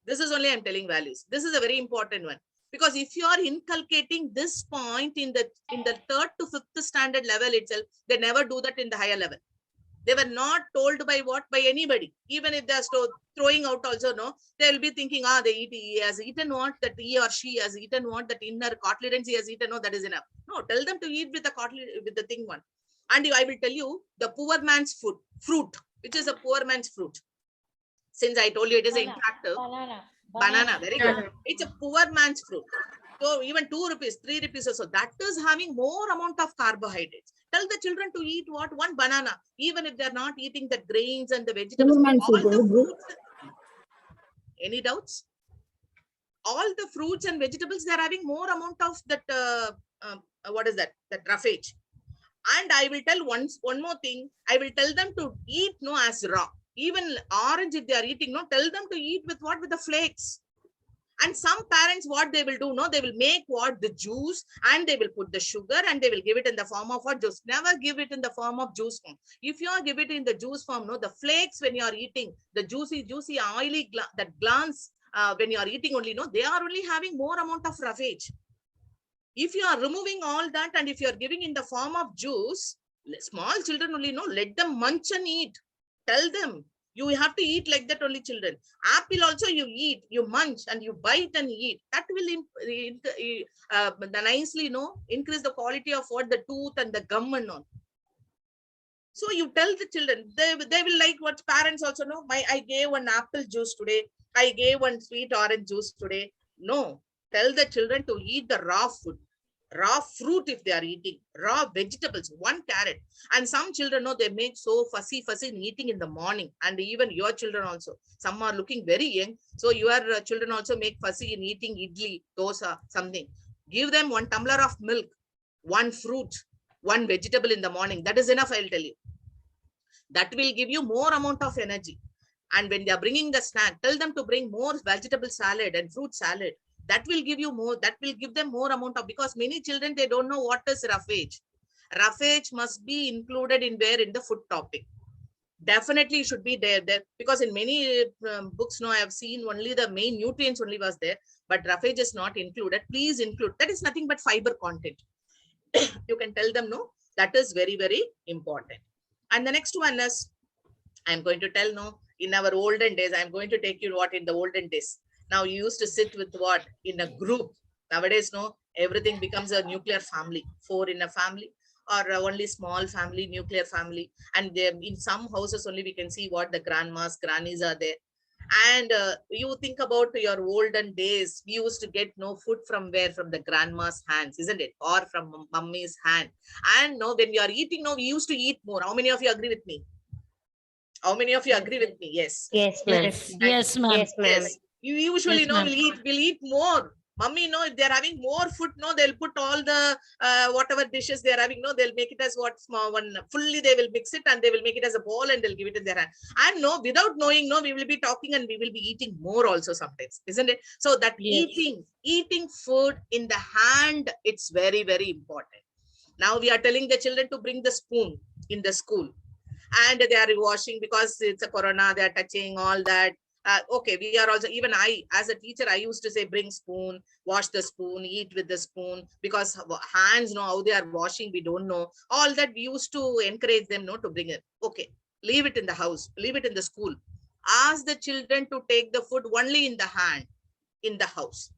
This is only I'm telling values. This is a very important one. Because if you are inculcating this point in the 3rd to 5th standard level itself, they never do that in the higher level. They were not told by anybody. Even if they are throwing out also, no, they will be thinking, he has eaten what, that he or she has eaten what, that inner cartilage he has eaten, no, that is enough. No, tell them to eat with the cartilage, with the thing one. And I will tell you the poor man's fruit, which is a poor man's fruit. Since I told you it is interactive. Banana, very good. It's a poor man's fruit. So even 2 rupees, 3 rupees or so, that is having more amount of carbohydrates. Tell the children to eat what? One banana, even if they're not eating the grains and the vegetables. All the fruits. Any doubts? All the fruits and vegetables, they're having more amount of that, what is that? That roughage. And I will tell one more thing. I will tell them to eat as raw. Even orange, if they are eating, tell them to eat with what? With the flakes. And some parents, what they will do, they will make the juice and they will put the sugar and they will give it in the form of what? Juice. Never give it in the form of juice form. If you give it in the juice form, the flakes when you are eating, the juicy, oily, that glance when you are eating only, they are only having more amount of roughage. If you are removing all that and if you are giving in the form of juice, small children only, let them munch and eat. Tell them. You have to eat like that only, children. Apple also you eat, you munch and you bite and eat. That will nicely, increase the quality of what? The tooth and the gum and all. So you tell the children, they will like what parents also know. I gave one apple juice today. I gave one sweet orange juice today. No, tell the children to eat the raw food. Raw fruit if they are eating, raw vegetables, 1 carrot. And some children, they make so fussy in eating in the morning. And even your children also. Some are looking very young. So your children also make fussy in eating idli, dosa, something. Give them 1 tumbler of milk, 1 fruit, 1 vegetable in the morning. That is enough, I'll tell you. That will give you more amount of energy. And when they are bringing the snack, tell them to bring more vegetable salad and fruit salad. That will give you more, that will give them more amount of, because many children, they don't know what is roughage. Roughage must be included in the food topic. Definitely should be there, because in many books, I have seen only the main nutrients only was there, but roughage is not included. Please include. That is nothing but fiber content. You can tell them, that is very, very important. And the next one is, I'm going to tell, in our olden days, I'm going to take you what in the olden days. Now you used to sit with what? In a group. Nowadays, everything becomes a nuclear family. 4 in a family or only small family, nuclear family. And in some houses only we can see what the grandmas, grannies are there. And you think about your olden days, we used to get food from where? From the grandma's hands, isn't it? Or from mummy's hand. And when you are eating, we used to eat more. How many of you agree with me? How many of you agree with me? Yes. Yes, ma'am. Yes, ma'am. Yes, ma'am. Yes. You usually Yes, ma'am. we'll eat more. Mummy, if they're having more food, they'll put all the whatever dishes they're having, they'll make it as what? Small one. Fully they will mix it and they will make it as a ball and they'll give it in their hand. And without knowing, we will be talking and we will be eating more also sometimes, isn't it? So that Yes. eating food in the hand, it's very, very important. Now we are telling the children to bring the spoon in the school. And they are washing because it's a corona, they are touching all that. Okay, we are also, even I, as a teacher, I used to say, bring spoon, wash the spoon, eat with the spoon, because hands, how they are washing, we don't know. All that we used to encourage them, to bring it. Okay, leave it in the house, leave it in the school. Ask the children to take the food only in the hand, in the house.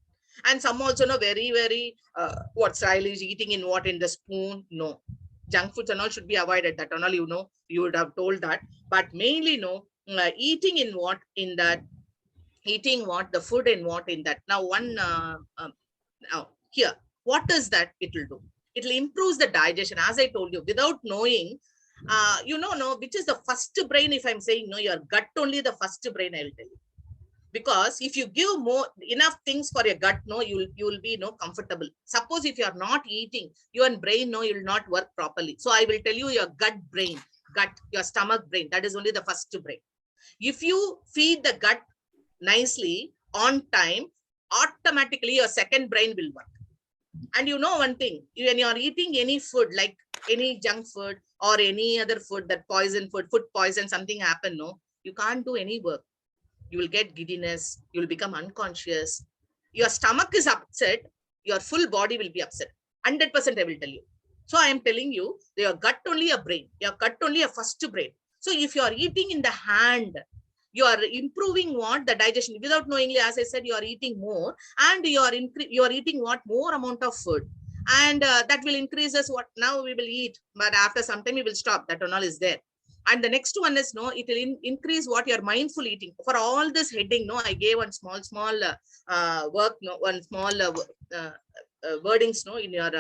And some also know very, very, what stylish eating in what? In the spoon, no. Junk foods and all should be avoided. That and all, you would have told that. But mainly, eating in what in that, eating what, the food in what in that. Now now here, what is that it will do? It will improve the digestion. As I told you, without knowing, no, which is the first brain. If I'm saying no, your gut only the first brain, I will tell you. Because if you give more enough things for your gut, no, you will be no comfortable. Suppose if you are not eating, your brain, no, you will not work properly. So I will tell you your gut brain, your stomach brain, that is only the first brain. If you feed the gut nicely on time, automatically your second brain will work. And you know one thing, when you are eating any food, like any junk food or any other food, that poison food poison, something happen, no, you can't do any work. You will get giddiness, you will become unconscious, your stomach is upset, your full body will be upset. 100% I will tell you. So I am telling you, your gut only a brain, your gut only a first brain. So if you are eating in the hand, you are improving what, the digestion. Without knowingly, as I said, you are eating more, and you are eating what, more amount of food, and that will increase us what now we will eat, but after some time we will stop. That and all is there. And the next one is, no, it will increase what your mindful eating. For all this heading, no, I gave one small work, no, one small wordings, no, in your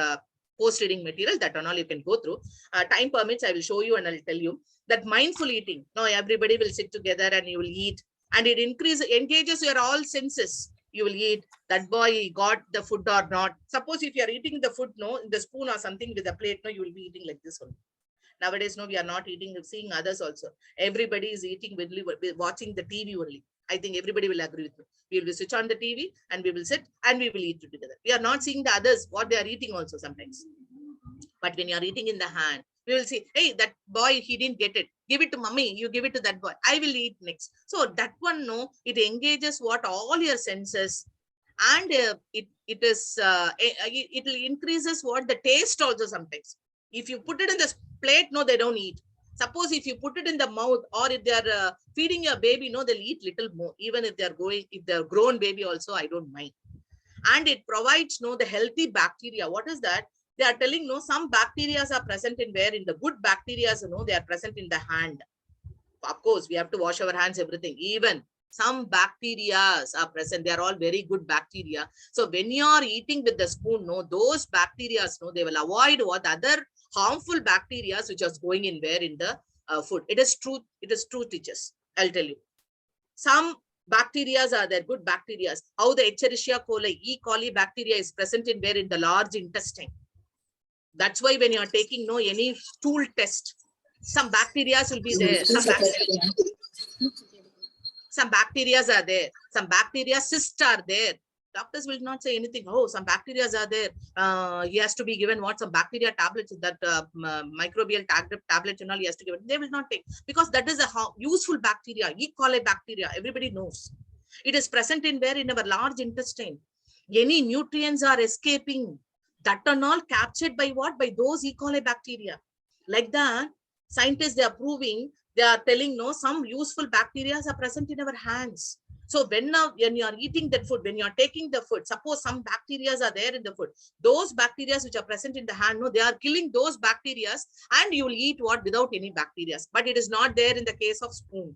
post reading material. That and all you can go through. Time permits, I will show you and I'll tell you that mindful eating. No, everybody will sit together and you will eat, and it engages your all senses. You will eat. That boy got the food or not. Suppose if you are eating the food, no, in the spoon or something with a plate, no, you will be eating like this one. Nowadays, no, we are not eating, seeing others also. Everybody is eating, watching the TV only. I think everybody will agree with me. We will switch on the TV and we will sit and we will eat together. We are not seeing the others, what they are eating also sometimes. But when you are eating in the hand, we will say, hey, that boy, he didn't get it. Give it to mommy. You give it to that boy. I will eat next. So that one, no, it engages what, all your senses, and it will increases what, the taste also sometimes. If you put it in the plate, no, they don't eat. Suppose if you put it in the mouth, or if they are feeding your baby, no, they'll eat little more. Even if they're grown baby also, I don't mind. And it provides, no, the healthy bacteria. What is that? They are telling, no, some bacteria are present in where, in the good bacteria, no, they are present in the hand. Of course, we have to wash our hands, everything. Even some bacteria are present. They are all very good bacteria. So when you are eating with the spoon, no, those bacteria, no, they will avoid what other harmful bacteria which are going in where, in the food. It is true. It is true, teachers. I'll tell you. Some bacteria are there, good bacteria. How the Escherichia coli, E. coli bacteria is present in where, in the large intestine. That's why when you are taking, no, any stool test, some bacteria will be there. Some bacteria are there. Some bacteria cysts are there. Doctors will not say anything. Oh, some bacteria are there. He has to be given what, some bacteria tablets, that microbial tablets and all he has to give it. They will not take, because that is a useful bacteria, E. coli bacteria. Everybody knows. It is present in where, in our large intestine. Any nutrients are escaping. That and all captured by what? By those E. coli bacteria. Like that, scientists, they are proving, they are telling, no, some useful bacteria are present in our hands. So when you are eating that food, when you are taking the food, suppose some bacteria are there in the food, those bacteria which are present in the hand, no, they are killing those bacteria, and you will eat what, without any bacteria. But it is not there in the case of spoon.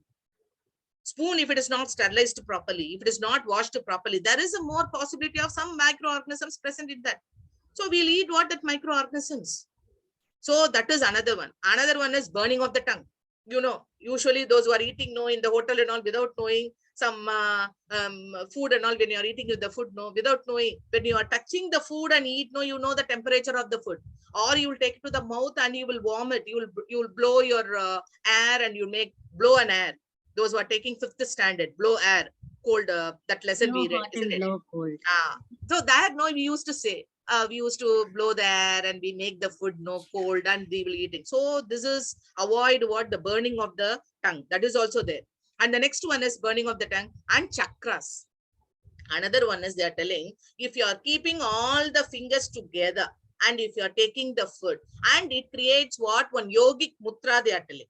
Spoon, if it is not sterilized properly, if it is not washed properly, there is a more possibility of some microorganisms present in that. So we'll eat what, that microorganisms. So that is another one. Another one is burning of the tongue. You know, usually those who are eating, no, in the hotel and all, without knowing, some food and all, when you are eating with the food, no, without knowing, when you are touching the food and eat, no, you know the temperature of the food, or you will take it to the mouth and you will warm it. You will blow your air, and you blow an air. Those who are taking 5th standard, blow air, cold, that lesson we read, isn't it? Blow cold. So that, no, we used to say, we used to blow the air and we make the food, no, cold, and we will eat it. So this is avoid what, the burning of the tongue. That is also there. And the next one is burning of the tongue and chakras. Another one is, they are telling, if you are keeping all the fingers together and if you are taking the food, and it creates what, one yogic mudra, they are telling.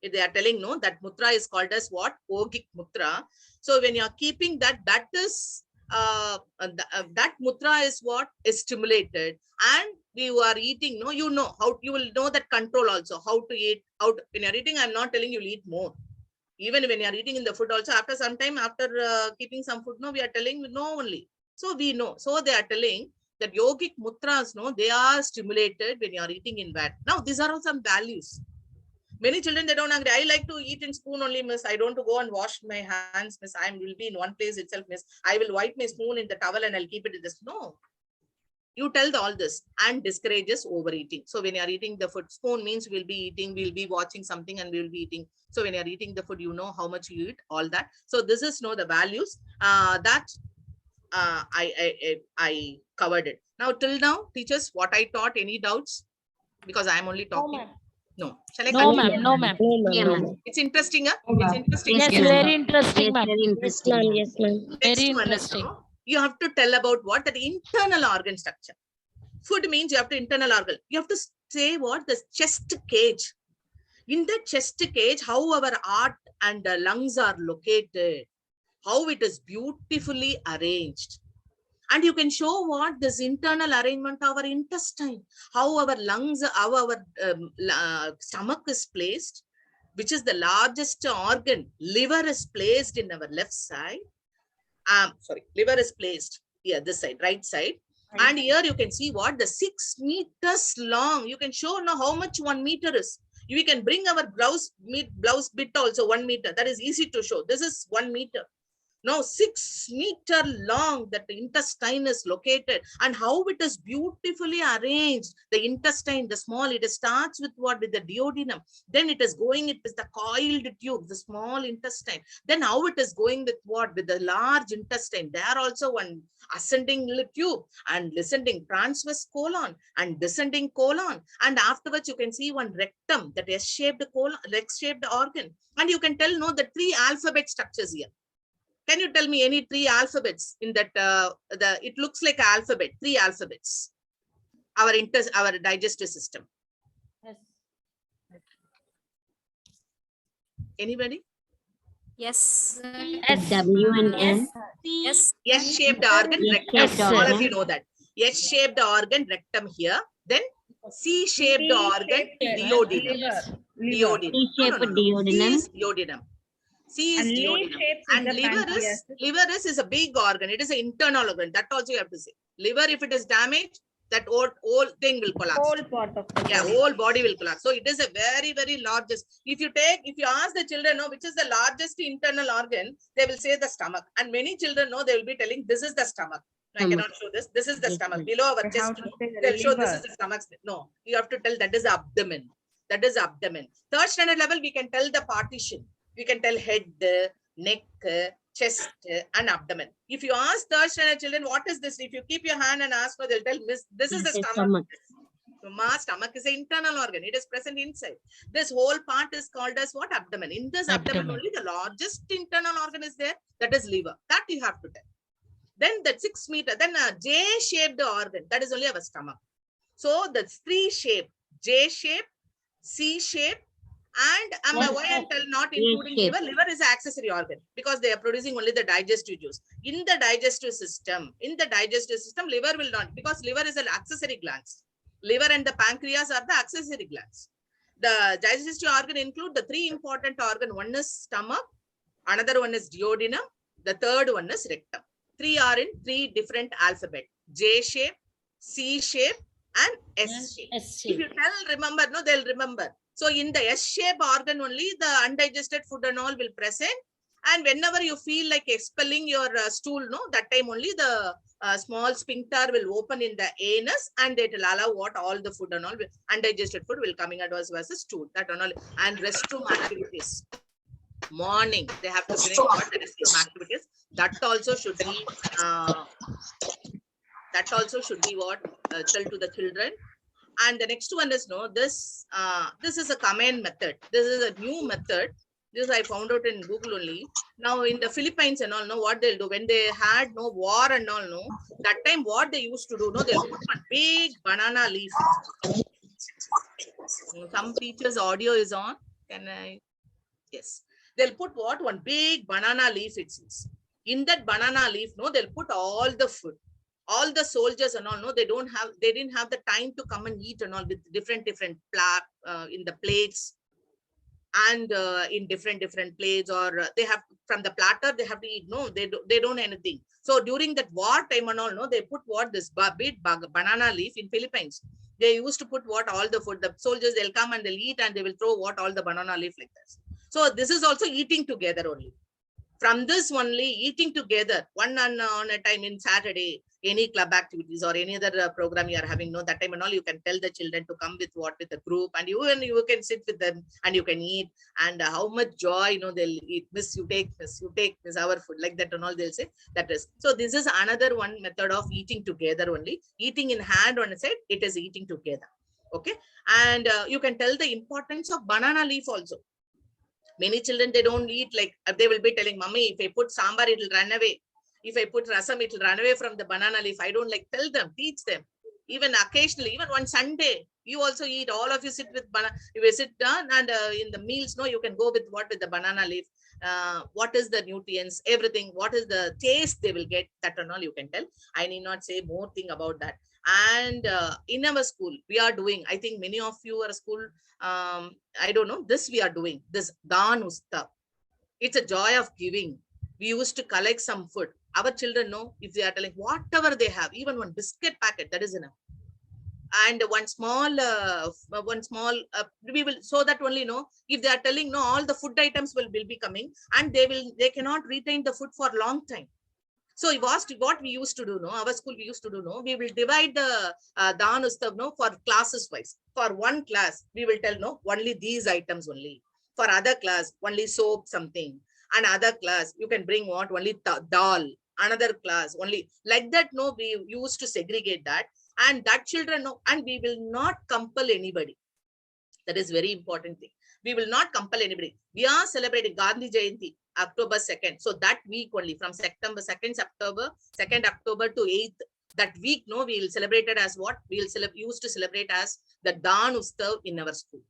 They are telling, no, that mudra is called as what, yogic mudra. So when you are keeping that, that is that mudra is what is stimulated, and you are eating, no, you know how, you will know that control also, how to eat, when you're eating. I'm not telling you will eat more. Even when you are eating in the food also, after some time, after keeping some food, no, we are telling no only. So we know. So they are telling that yogic mudras, no, they are stimulated when you are eating in vat. Now, these are all some values. Many children, they don't agree. I like to eat in spoon only, miss. I don't go and wash my hands, miss. I will be in one place itself, miss. I will wipe my spoon in the towel and I'll keep it in this. No. You tell all this and discourages overeating. So when you are eating the food, spoon means we'll be eating, we'll be watching something and we'll be eating. So when you're eating the food, you know how much you eat, all that. So this is the values that I covered it. Now, till now, teachers, what I taught, any doubts? Because I'm only talking. No. Shall I No, continue? ma'am. No, ma'am. Yeah, ma'am. It's interesting, huh? It's interesting. Yes, Yes, very ma'am. interesting, Yes, ma'am. very interesting. ma'am. Yes, ma'am. Next Very one is, interesting. no, you have to tell about what the internal organ structure. Food means you have to internal organ. You have to say what the chest cage. In the chest cage, how our heart and the lungs are located, how it is beautifully arranged. And you can show what this internal arrangement of our intestine, how our lungs, how our stomach is placed, which is the largest organ. Liver is placed in our left side. Liver is placed here, this side, right side. And here you can see what the 6 meters long. You can show now how much 1 meter is. We can bring our blouse bit also 1 meter. That is easy to show. This is 1 meter. Now 6 meter long that the intestine is located, and how it is beautifully arranged. The intestine, the small, it starts with what? With the duodenum. Then it is going, it is the coiled tube, the small intestine. Then how it is going with what? With the large intestine. There also one ascending tube and descending transverse colon and descending colon. And afterwards you can see one rectum, that S-shaped colon, X-shaped organ. And you can tell, no, the 3 alphabet structures here. Can you tell me any 3 alphabets in that? It looks like an alphabet. 3 alphabets. Our digestive system. Yes. Anybody? Yes. Yes. W and N. Yes. S-shaped organ rectum. S-shaped All of organ. you know that. S-shaped organ rectum here. Then C-shaped organ duodenum. Duodenum. T-shaped C duodenum. is duodenum. C is duodenum. And liver is a big organ. It is an internal organ. That also you have to say. Liver, if it is damaged, that whole thing will collapse. Whole part of the body. Whole body will collapse. So it is a very, very largest. If you ask the children, know which is the largest internal organ, they will say the stomach. And many children know, they will be telling this is the stomach. I cannot show this. This is the stomach. Below our chest, they'll show this is the stomach. No, you have to tell that is abdomen. That is abdomen. 3rd standard level, we can tell the partition. We can tell head, neck, chest, and abdomen. If you ask 3rd standard children, what is this? If you keep your hand and ask, they'll tell, Miss, this is the stomach. Stomach is an internal organ. It is present inside. This whole part is called as what? Abdomen. In this abdomen only, the largest internal organ is there. That is liver. That you have to tell. Then that 6 meter, then a J-shaped organ. That is only our stomach. So that's 3 shape: J shape, C shape, and why I'm not including liver. Liver is an accessory organ because they are producing only the digestive juice. In the digestive system, liver will not, because liver is an accessory glands. Liver and the pancreas are the accessory glands. The digestive organ include the 3 important organ. One is stomach, another one is duodenum, the 3rd one is rectum. 3 are in 3 different alphabet: J shape, C shape, and S shape. If you tell, remember, no, they'll remember. So in the S-shape organ only, the undigested food and all will present. And whenever you feel like expelling your stool, no, that time only the small sphincter will open in the anus, and it will allow what all the food and all undigested food will coming out as a stool. That and all. And restroom activities. Morning, they have to bring what the restroom activities. That also should be. That also should be what tell to the children. And the next one is, no, this is a command method. This is a new method. This I found out in Google only. Now in the Philippines and all, know what they'll do when they had no war and all, no, that time what they used to do, no, they'll put one big banana leaf. Some teachers' audio is on. Can I? Yes. They'll put what? One big banana leaf, it seems. In that banana leaf, no, they'll put all the food. All the soldiers and all, no, they didn't have the time to come and eat and all with different in the plates. and in different plates, or they have from the platter they have to eat. No, they don't anything. So during that war time and all, no, they put what this banana leaf in Philippines. They used to put what all the food, the soldiers, they'll come and they'll eat and they will throw what all the banana leaf like this. So this is also eating together only. From this only eating together, one on a time in Saturday, any club activities or any other program you are having, no, that time and all, you can tell the children to come with the group, and you can sit with them and you can eat, and how much joy, you know, they'll eat. Miss, you take miss our food, like that and all, they'll say that is. So this is another one method of eating together only. Eating in hand on a side, it is eating together. Okay. And you can tell the importance of banana leaf also. Many children, they don't eat, like they will be telling, Mommy, if I put sambar, it will run away. If I put rasam, it will run away from the banana leaf. I don't like. Tell them, teach them. Even occasionally, even one Sunday, you also eat. All of you sit with banana. You will sit down and in the meals, no, you can go with the banana leaf. What is the nutrients, everything, what is the taste they will get, that and all you can tell. I need not say more thing about that. And in our school, we are doing, I think many of you are school, I don't know, this we are doing, this Daan Utsav. It's a joy of giving. We used to collect some food. Our children know, if they are telling whatever they have, even one biscuit packet, that is enough. And one small, we will, so that only know, if they are telling, no, all the food items will be coming, and they cannot retain the food for a long time. So what we used to do, no, our school we used to do, no, we will divide the Daan Utsav, no, for classes wise. For one class, we will tell, no, only these items only. For other class, only soap something. And other class, you can bring what, only dal. Another class, only like that, no, we used to segregate that. And that children know, and we will not compel anybody. That is very important thing. We will not compel anybody. We are celebrating Gandhi Jayanti, October 2nd. So that week only, from September 2nd October to 8th, that week, no, we will celebrate it as what? We will used to celebrate as the Daan Utsav in our school.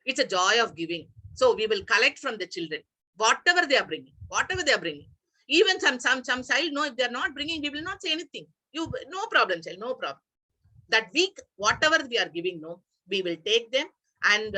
It's a joy of giving. So we will collect from the children, whatever they are bringing. Even some child, no, if they are not bringing, we will not say anything. No problem, child, no problem. That week, whatever we are giving, no, we will take them, and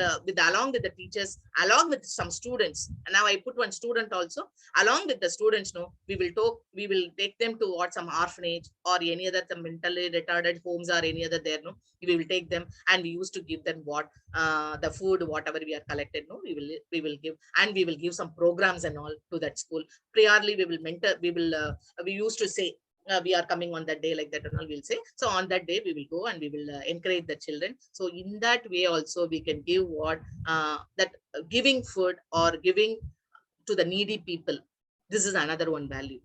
along with the teachers, along with some students. And now I put one student also, along with the students, no, we will take them to some orphanage or any other mentally retarded homes or any other there, no, we will take them, and we used to give them the food, whatever we are collected, no, we will give, and we will give some programs and all to that school. Priorly, we will mentor, we used to say, we are coming on that day, like that and all, we'll say. So on that day, we will go and we will encourage the children. So in that way also, we can give giving food or giving to the needy people. This is another one value.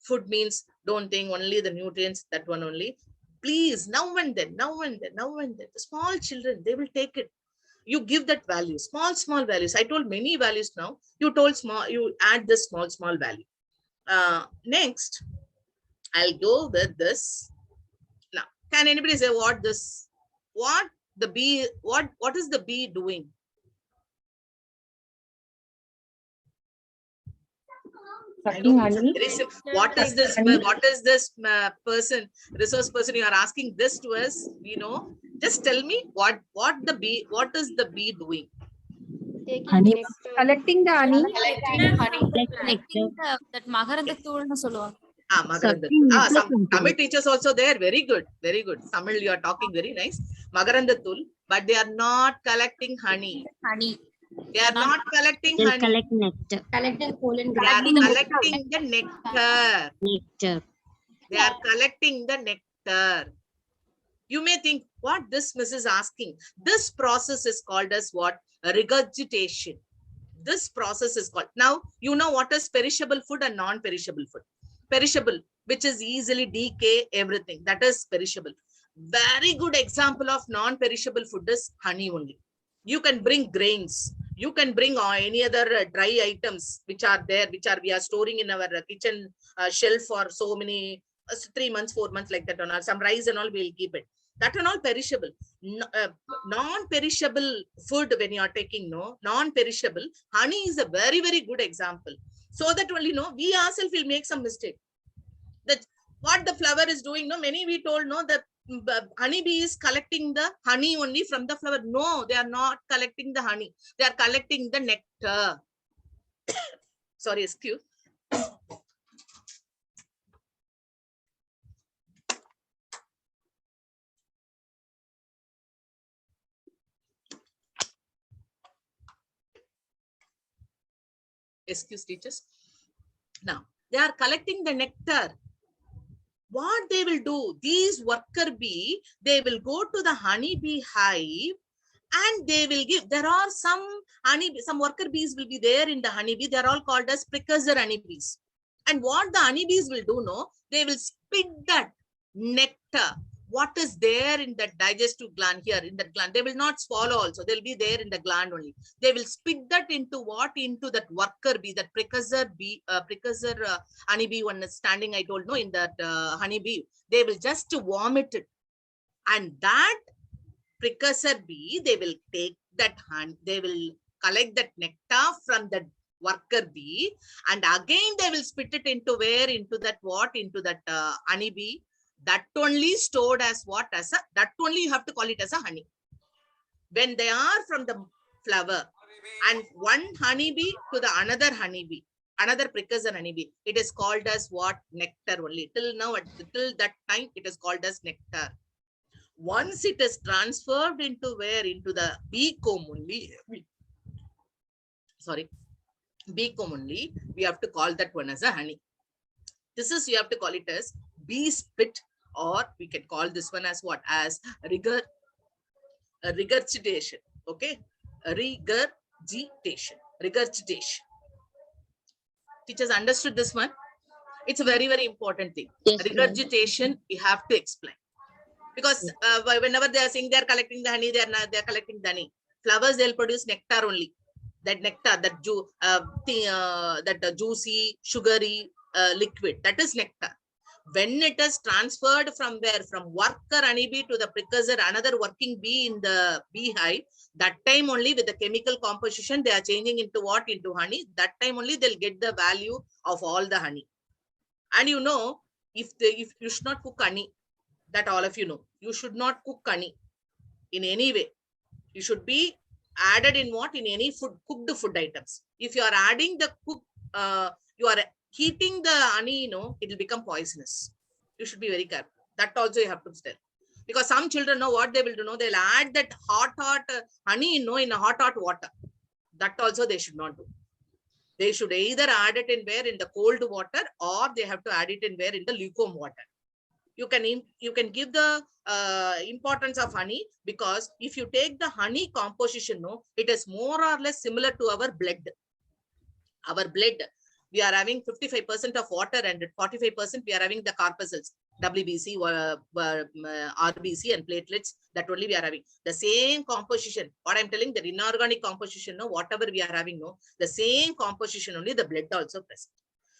Food means, don't think only the nutrients, that one only. Please, now and then, the small children, they will take it. You give that value, small values. I told many values now. You told small, you add this small value. Next, I'll go with this. Now, can anybody say what is the bee doing? Sucking honey. What is this person, resource person, you are asking this to us? We know. Just tell me what is the bee doing? Honey. Collecting the honey. That Magarandathul nu solluvaanga. Magarandathul. Some Tamil teachers also there. Very good. Tamil, you are talking very nice. Magarandathul, but they are not collecting honey. They are not collecting honey. Collect nectar. Collecting pollen They are collecting the nectar. They are collecting the nectar. You may think, what this miss is asking? This process is called as what? Regurgitation. This process is called. Now, you know what is perishable food and non-perishable food. Perishable, which is easily decay, everything. That is perishable. Very good example of non-perishable food is honey only. You can bring grains. You can bring any other dry items which are there, we are storing in our kitchen shelf for so many 3 months, 4 months, like that. Or some rice and all, we'll keep it. That and all perishable. Non-perishable food, when you are taking, no, non-perishable, honey is a very, very good example. So that only, no, we ourselves will make some mistake. That what the flower is doing, no, many we told, no, that honeybee is collecting the honey only from the flower. No, they are not collecting the honey. They are collecting the nectar. Sorry, excuse. Excuse teachers. Now, they are collecting the nectar. What they will do, these worker bee, they will go to the honeybee hive and they will give, there are some honeybee, some worker bees will be there in the honeybee. They are all called as precursor honeybees. And what the honeybees will do, no, they will spit that nectar. What is there in that digestive gland here, in that gland, they will not swallow also. They'll be there in the gland only. They will spit that into what? Into that worker bee, that precursor bee, honeybee one is standing, I told, no, in that honeybee. They will just vomit it. And that precursor bee, they will take that they will collect that nectar from the worker bee, and again they will spit it into where? Into that what? Into that honeybee. That only stored as what? As a, that only you have to call it as a honey. When they are from the flower, and one honeybee to the another honeybee, another precursor honeybee, it is called as what? Nectar only. Till now, till that time, it is called as nectar. Once it is transferred into where? Into the bee comb only. Sorry, bee comb only. We have to call that one as a honey. This is, you have to call it as bee spit, or we can call this one as what? As regurgitation. Okay, regurgitation. Teachers understood this one? It's a very, very important thing. Yes, Regurgitation, you have to explain. Because whenever they are saying they are collecting the honey, they are collecting the honey. Flowers, they'll produce nectar only. That nectar, that juicy, sugary liquid, that is nectar. When it is transferred from where? From worker honeybee to the precursor, another working bee in the beehive, that time only with the chemical composition, they are changing into what? Into honey. That time only they'll get the value of all the honey. And you know, if you should not cook honey, that all of you know, you should not cook honey in any way. You should be added in what? In any food, cooked food items. If you are adding the you are heating the honey, you know, it will become poisonous. You should be very careful. That also you have to tell. Because some children know what they will do. No, they'll add that hot honey, you know, in a hot water. That also they should not do. They should either add it in where? In the cold water, or they have to add it in where? In the lukewarm water. You can give the importance of honey, because if you take the honey composition, no, it is more or less similar to our blood. Our blood, we are having 55% of water and 45% we are having the corpuscles, WBC, RBC and platelets. That only we are having the same composition. What I'm telling, the inorganic composition, no, whatever we are having, no, the same composition only, the blood also present.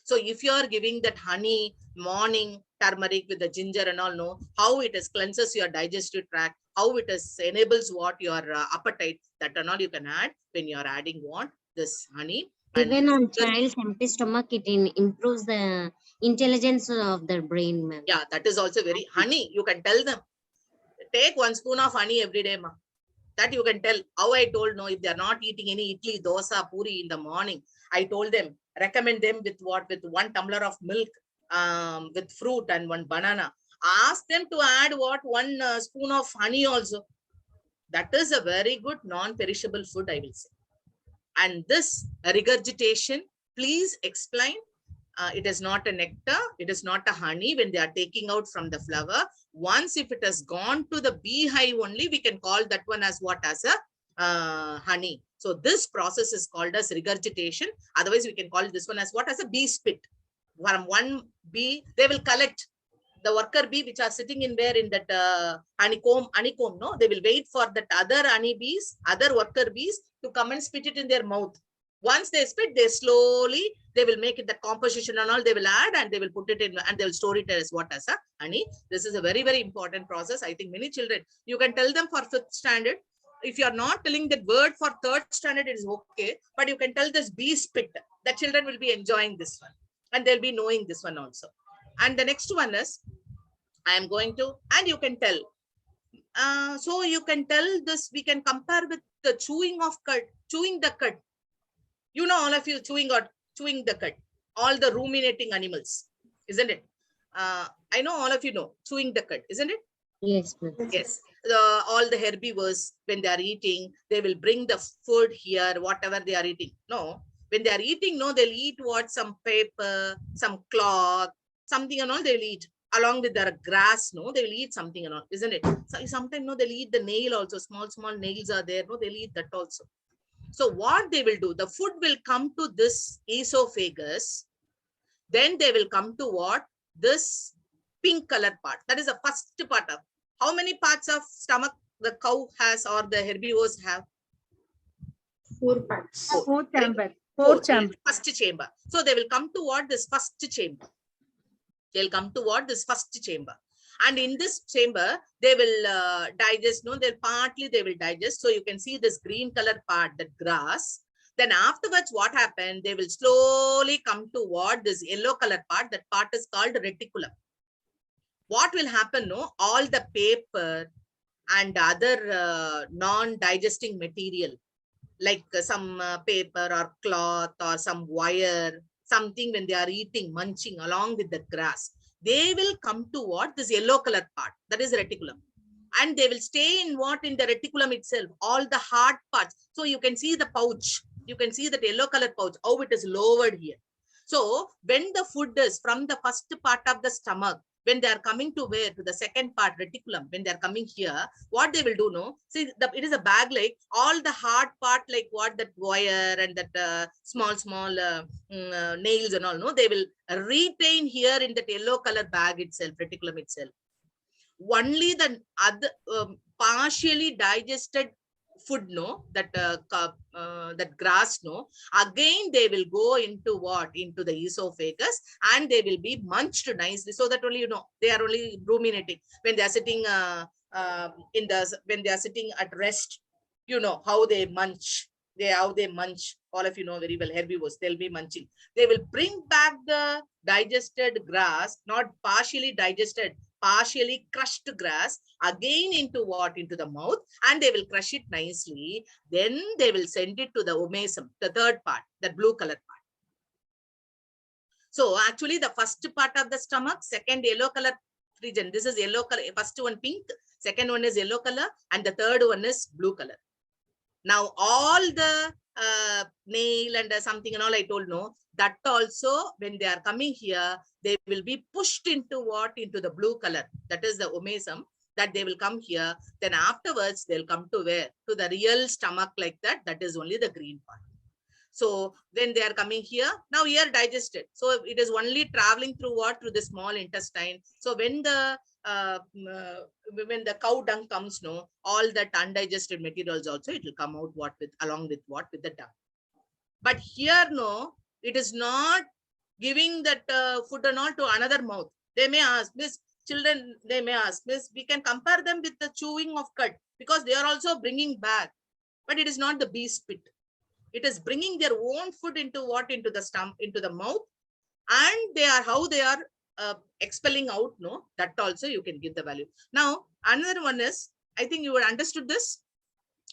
So if you are giving that honey morning, turmeric with the ginger and all, no, how it is cleanses your digestive tract, how it is enables what? Your appetite, that and all you can add when you are adding what? This honey. Even on child's empty stomach, it improves the intelligence of their brain, ma'am. Yeah, that is also very honey. You can tell them, take 1 spoon of honey every day, ma. That you can tell. How I told, no, if they are not eating any idli, dosa, puri in the morning, I told them, recommend them with what? With 1 tumbler of milk, with fruit and 1 banana. Ask them to add what? 1 spoon of honey also. That is a very good non-perishable food, I will say. And this regurgitation, please explain. It is not a nectar, it is not a honey when they are taking out from the flower. Once if it has gone to the beehive only, we can call that one as what? As a honey. So this process is called as regurgitation. Otherwise, we can call this one as what? As a bee spit. From one bee, they will collect the worker bee which are sitting in where? In that honeycomb, no? They will wait for that other honeybees, other worker bees to come and spit it in their mouth. Once they spit, they slowly, they will make it the composition and all, they will add and they will put it in and they will store it as what? As a honey. This is a very, very important process. I think many children, you can tell them for 5th standard. If you are not telling that word for 3rd standard, it is okay. But you can tell this bee spit. The children will be enjoying this one. And they'll be knowing this one also. And the next one is I am going to, and you can tell. So you can tell this, we can compare with the chewing of cud, chewing the cud. You know, all of you chewing the cud, all the ruminating animals, isn't it? I know all of you know chewing the cud, isn't it? Yes, ma'am. Yes. All the herbivores, when they are eating, they will bring the food here, whatever they are eating. No, when they are eating, no, they'll eat what? Some paper, some cloth, something and all they'll eat. Along with their grass, no, they will eat something and all, isn't it? So sometimes, no, they'll eat the nail also. Small nails are there, no, they'll eat that also. So what they will do, the food will come to this esophagus, then they will come to what? This pink color part. That is the first part of. How many parts of stomach the cow has or the herbivores have? 4 parts. Fourth chamber. Four, Fourth chamber. First chamber. So they will come to what? This first chamber. They'll come to what? This first chamber. And in this chamber, they will digest. No, they'll partly they will digest. So you can see this green color part, that grass. Then afterwards, what happened? They will slowly come to what? This yellow color part. That part is called reticulum. What will happen? No, all the paper and other non-digesting material, like some paper or cloth or some wire, something when they are eating, munching along with the grass, they will come to what? This yellow color part, that is reticulum. And they will stay in what? In the reticulum itself, all the hard parts. So you can see the pouch. You can see that yellow color pouch, how it is lowered here. So when the food is from the first part of the stomach, when they are coming to where? To the second part, reticulum, when they are coming here, what they will do, no? See, it is a bag like all the hard part, like what? That wire and that small nails and all, no? They will retain here in that yellow color bag itself, reticulum itself. Only the other partially digested food, no, that that grass, no, again they will go into what? Into the esophagus, and they will be munched nicely. So that only, you know, they are only ruminating when they are sitting when they are sitting at rest. You know how they munch. How they munch. All of you know very well. Herbivores, they'll be munching. They will bring back the digested grass, not partially digested, partially crushed grass, again into what? Into the mouth, and they will crush it nicely. Then they will send it to the omasum, the third part, that blue color part. So actually the first part of the stomach, second yellow color region. This is yellow color, first one pink, second one is yellow color, and the third one is blue color. Now all the nail and something and all I told, no, that also when they are coming here, they will be pushed into what? Into the blue color. That is the omasum, that they will come here. Then afterwards, they'll come to where? To the real stomach like that. That is only the green part. So when they are coming here, now here digested. So it is only traveling through what? Through the small intestine. So when the cow dung comes, no, all that undigested materials also, it will come out what? With along with what? With the dung. But here, no, it is not giving that food and all to another mouth. They may ask, Miss, children, they may ask, Miss, we can compare them with the chewing of cud, because they are also bringing back, but it is not the bee spit. It is bringing their own food into what? Into the stomach, into the mouth, and they are how they are expelling out, no, that also you can give the value. Now, another one is, I think you would understood this,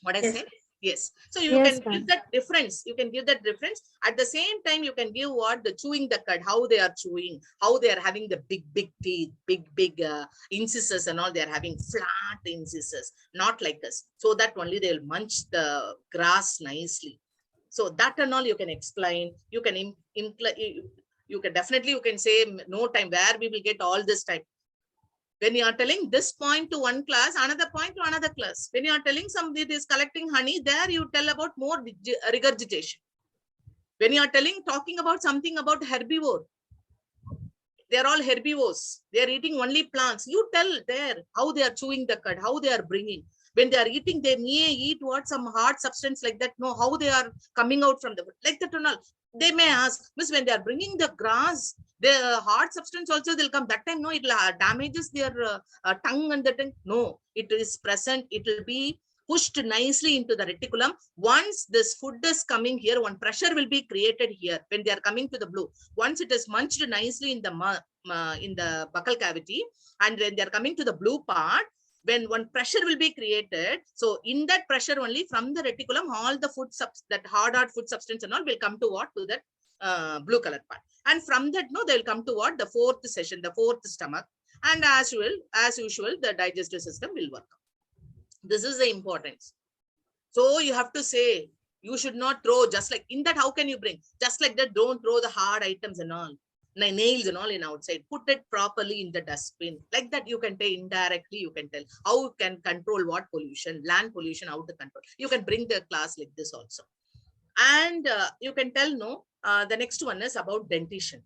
what I said. Yes. So you Yes, can ma'am. give that difference. You can give that difference. At the same time, you can give what? The chewing the cud, how they are chewing, how they are having the big teeth, big incisors and all. They are having flat incisors, not like us. So that only they will munch the grass nicely. So that and all you can explain. You can you can definitely, you can say no time, where we will get all this time. When you are telling this point to one class, another point to another class. When you are telling somebody is collecting honey, there you tell about more regurgitation. When you are talking about something about herbivore, they are all herbivores. They are eating only plants. You tell there how they are chewing the cud, how they are bringing. When they are eating, they may eat what? Some hard substance like that. No, how they are coming out from the food, like that and all. They may ask, Miss, when they are bringing the grass, the hard substance also they'll come. That time, no, it damages their tongue and the tongue. No, it is present. It will be pushed nicely into the reticulum. Once this food is coming here, one pressure will be created here when they are coming to the blue. Once it is munched nicely in the in the buccal cavity, and when they are coming to the blue part, when one pressure will be created, so in that pressure only from the reticulum, all the that hard food substance and all will come to what? To that blue color part. And from that, no, they will come to what? The fourth session, the fourth stomach. And as usual, the digestive system will work. This is the importance. So you have to say, you should not throw just like in that. How can you bring? Just like that, don't throw the hard items and all. Nails and all in outside, put it properly in the dustbin. Like that, you can tell indirectly, you can tell how you can control what pollution, land pollution, how to control. You can bring the class like this also. And you can tell, no, the next one is about dentition.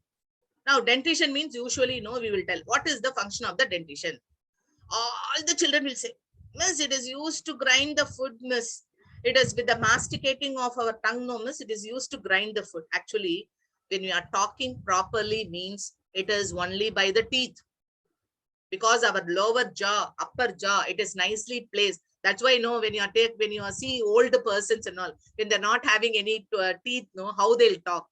Now, dentition means usually, no, we will tell what is the function of the dentition. All the children will say, miss, it is used to grind the food, miss. It is with the masticating of our tongue, no, miss, it is used to grind the food. Actually, when we are talking properly means it is only by the teeth, because our lower jaw, upper jaw, it is nicely placed. That's why, you know, when you see older persons and all, when they're not having any teeth, no, how they'll talk.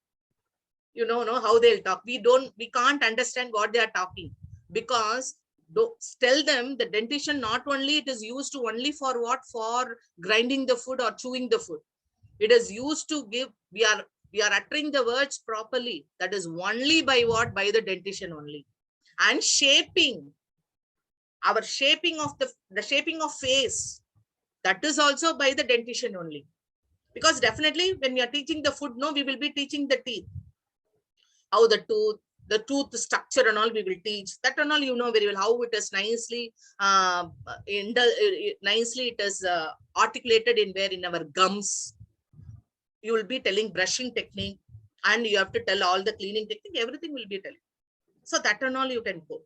You know, how they'll talk. We can't understand what they are talking, because tell them the dentition not only it is used to only for what? For grinding the food or chewing the food. It is used to give, we are uttering the words properly. That is only by what? By the dentition only. And shaping, our shaping of the shaping of face, that is also by the dentition only. Because definitely when we are teaching the food, no, we will be teaching the teeth. How the tooth structure and all we will teach. That and all you know very well, how it is nicely, nicely it is articulated in our gums. You will be telling brushing technique, and you have to tell all the cleaning technique, everything will be telling. So that and all you can go.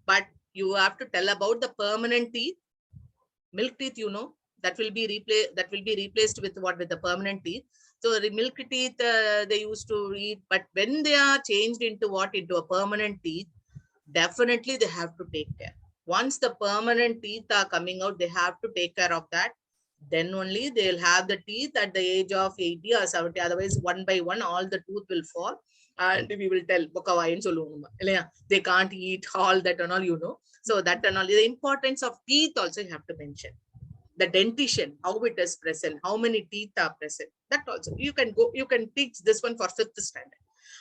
But you have to tell about the permanent teeth, milk teeth, you know, that will be replaced with what? With the permanent teeth. So the milk teeth they used to eat, but when they are changed into what? Into a permanent teeth, definitely they have to take care. Once the permanent teeth are coming out, they have to take care of that. Then only they'll have the teeth at the age of 80 or 70. Otherwise, one by one, all the tooth will fall. And we will tell, they can't eat all that and all, you know. So that and all, the importance of teeth also you have to mention. The dentition, how it is present, how many teeth are present. That also, you can teach this one for 5th standard.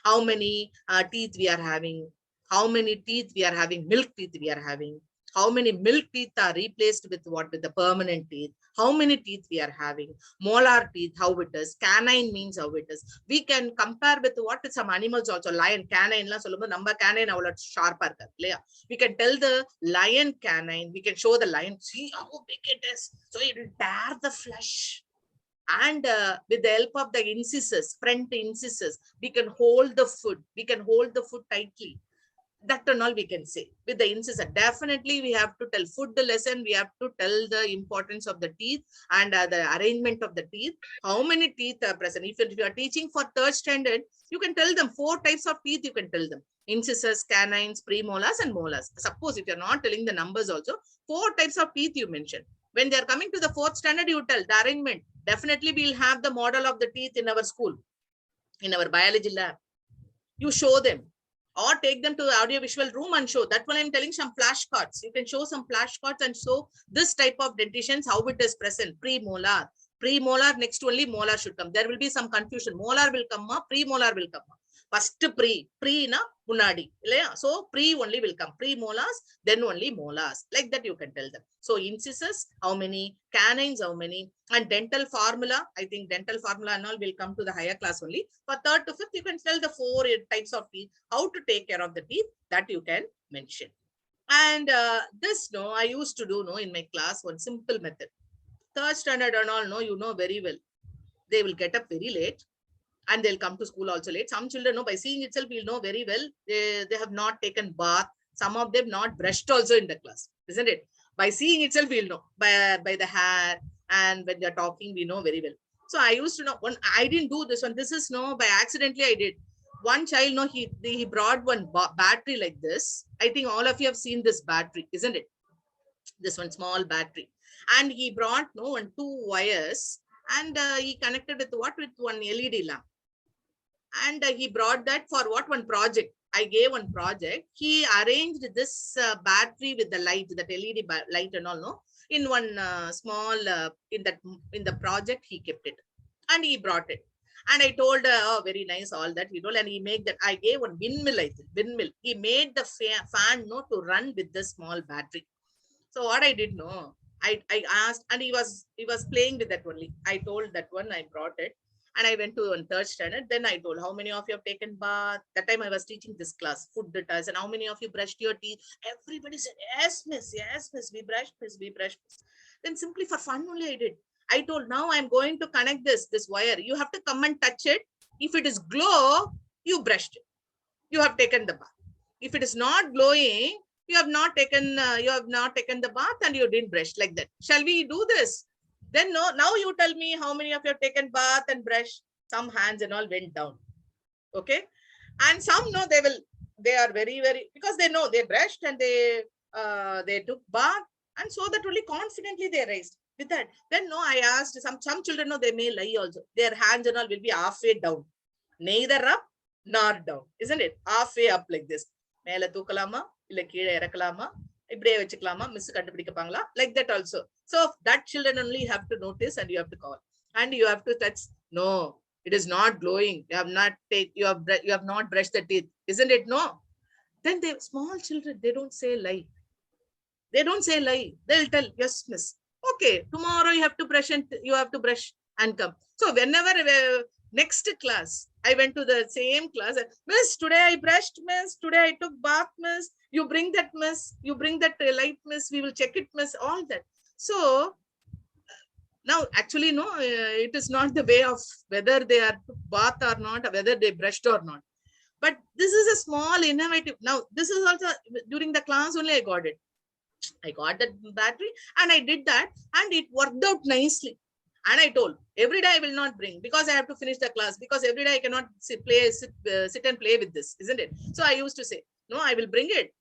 How many teeth we are having, how many teeth we are having, milk teeth we are having. How many milk teeth are replaced with what? With the permanent teeth. How many teeth we are having. Molar teeth, how it is. Canine means how it is. We can compare with what? With some animals also. Lion, canine, number canine sharper. We can tell the lion canine. We can show the lion. See how big it is. So it will tear the flesh. And with the help of the incisors, front incisors, we can hold the food. We can hold the food tightly. That and all we can say with the incisor. Definitely we have to tell food the lesson. We have to tell the importance of the teeth and the arrangement of the teeth. How many teeth are present? If you are teaching for 3rd standard, you can tell them 4 types of teeth. You can tell them incisors, canines, premolars, and molars. Suppose if you're not telling the numbers also, 4 types of teeth you mentioned. When they are coming to the 4th standard, you tell the arrangement. Definitely we'll have the model of the teeth in our school, in our biology lab. You show them. Or take them to the audio-visual room and show. That's why I'm telling some flashcards. You can show some flashcards and show this type of dentitions, how it is present. Premolar. Premolar, next only molar should come. There will be some confusion. Molar will come up, premolar will come up. First pre na munadi. So pre only will come. Premolars, then only molars. Like that you can tell them. So incisors, how many? Canines, how many? And dental formula, I think dental formula and all will come to the higher class only. For 3rd to 5th, you can tell the 4 types of teeth, how to take care of the teeth, that you can mention. And this, no, I used to do, no, in my class, one simple method. 3rd standard and all, no, you know very well. They will get up very late. And they'll come to school also late. Some children know by seeing itself, we'll know very well. They have not taken bath. Some of them not brushed also in the class, isn't it? By seeing itself, we'll know by the hair, and when they're talking, we know very well. So I used to know one. I didn't do this one. This is no by accidentally I did. One child, no, he brought one battery like this. I think all of you have seen this battery, isn't it? This one small battery, and he brought 2 wires, and he connected with what? With one LED lamp. And he brought that for what? One project. I gave one project. He arranged this battery with the light, that LED light and all, no, in one small, in the project, he kept it and he brought it. And I told, oh, very nice, all that, you know, and he made that. I gave one windmill, I think, windmill. He made the fan, no, to run with the small battery. So what I did, no, I asked, and he was playing with that only. I told that one, I brought it. And I went to one third standard. Then I told, how many of you have taken bath? That time I was teaching this class, food details. And how many of you brushed your teeth? Everybody said, yes, miss, we brushed, miss, we brushed. Miss. Then simply for fun only I did. I told, now I'm going to connect this wire. You have to come and touch it. If it is glow, you brushed it. You have taken the bath. If it is not glowing, you have not taken the bath and you didn't brush, like that. Shall we do this? Then no, now you tell me how many of you have taken bath and brush. Some hands and all went down. Okay. And some know they are very, very, because they know they brushed and they took bath. And so that only confidently they raised with that. Then no, I asked some children, know they may lie also. Their hands and all will be halfway down. Neither up nor down. Isn't it? Halfway up like this. மேல தூக்கலாமா இல்ல கீழே இறக்கலாமா இப்படியே வச்சுக்கலாமா miss கண்டுபிடிக்கப்பாங்களா like that also. So that children only have to notice and you have to call and you have to touch. No, it is not glowing. You have not brushed the teeth, isn't it? No. Then they small children, they don't say lie. They'll tell, yes miss, okay, tomorrow you have to brush and come. So whenever next class I went to the same class, miss, today I brushed, miss, today I took bath, miss, you bring that, miss, you bring that light, miss, we will check it, miss, all that. So now actually no, it is not the way of whether they are bath or not, or whether they brushed or not, but this is a small innovative. Now this is also during the class only I got it. I got that battery and I did that and it worked out nicely. And I told, every day I will not bring because I have to finish the class, because every day I cannot sit and play with this, isn't it? So I used to say, no, I will bring it.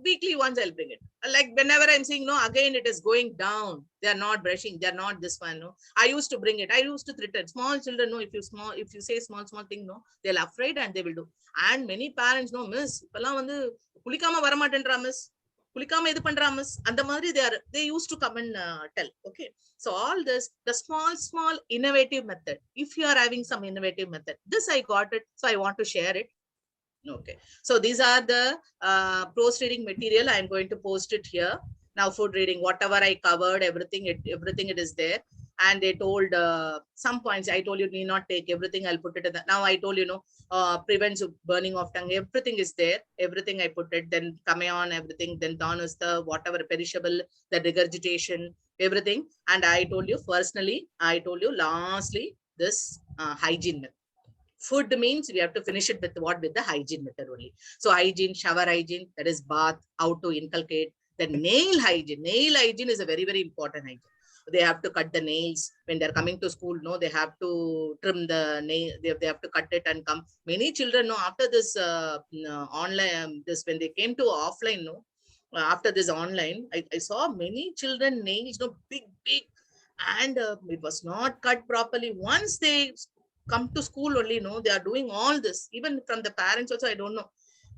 Weekly once I'll bring it. Like whenever I'm saying, no, again it is going down. They are not brushing. They are not this one. No, I used to bring it. I used to threaten small children. No, if you say small thing, no, they'll afraid and they will do. And many parents, no, miss, kulikama varamatenra miss. Kulikama edu pandra miss. And the madri they used to come and tell. Okay. So all this, the small innovative method. If you are having some innovative method, this I got it. So I want to share it. Okay. So these are the post reading material. I am going to post it here. Now food reading, whatever I covered, everything it is there. And they told some points. I told you need not take everything. I'll put it in the, now I told you, prevents burning of tongue. Everything is there. Everything I put it. Then on everything. Then down is the whatever perishable, the regurgitation, everything. And I told you personally. I told you lastly this hygiene method. Food means we have to finish it with what? With the hygiene method only. So hygiene, shower hygiene, that is bath. How to inculcate the nail hygiene. Nail hygiene is a very, very important hygiene. They have to cut the nails when they're coming to school. No, they have to trim the nail. They have to cut it and come. Many children know after this online, when they came to offline, no, after this online, I saw many children nails, no, big, and it was not cut properly. Once they come to school only, no, they are doing all this. Even from the parents also, I don't know.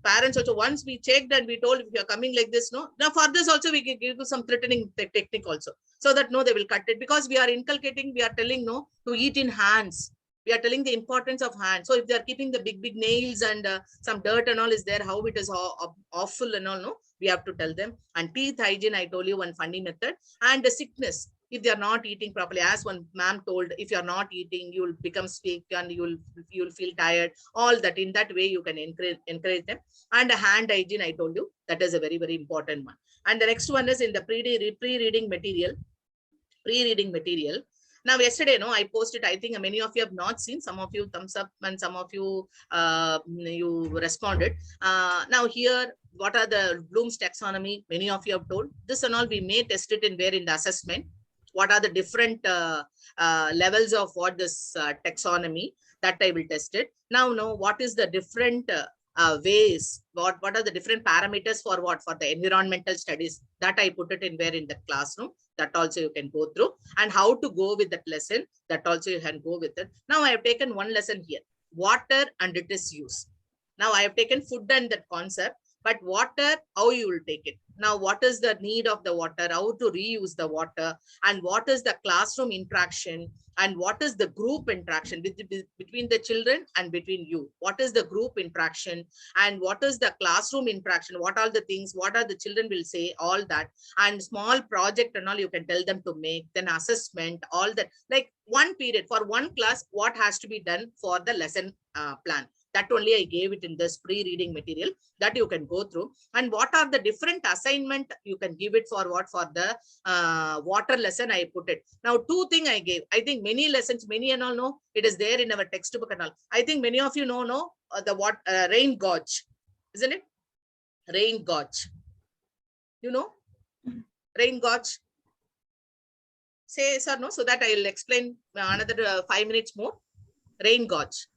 Parents also, once we checked and we told if you're coming like this, no, now for this also we can give you some threatening technique also, so that no, they will cut it, because we are inculcating, we are telling no to eat in hands. We are telling the importance of hands. So if they are keeping the big nails and some dirt and all is there, how it is awful and all, no, we have to tell them. And teeth hygiene, I told you one funny method. And the sickness, if they are not eating properly, as one ma'am told, if you are not eating, you will become sick and you will feel tired. All that, in that way you can encourage them. And the hand hygiene, I told you, that is a very, very important one. And the next one is in the pre-reading material. Now yesterday, no, I posted, I think many of you have not seen, some of you thumbs up and some of you you responded. Now here, what are the Bloom's taxonomy? Many of you have told this and all. We may test it in the assessment. What are the different levels of what this taxonomy, that I will test it. Now, what is the different ways, what are the different parameters for what? For the environmental studies, that I put it in the classroom. That also you can go through, and how to go with that lesson, that also you can go with it. Now I have taken one lesson here, water and its use. Now I have taken food and that concept, but water, how you will take it. Now, what is the need of the water, how to reuse the water, and what is the classroom interaction, and what is the group interaction between the children and between you? What is the group interaction, and what is the classroom interaction? What are the things, what are the children will say, all that, and small project and all you can tell them to make, then assessment, all that, like one period for one class, what has to be done for the lesson plan. That only I gave it in this pre-reading material that you can go through. And what are the different assignment you can give it for what? For the water lesson, I put it. Now, two things I gave. I think many lessons, many and all know, it is there in our textbook and all. I think many of you know the rain gauge, isn't it? Rain gauge. You know? Rain gauge. Say yes or no, so that I will explain another 5 minutes more. Rain gauge.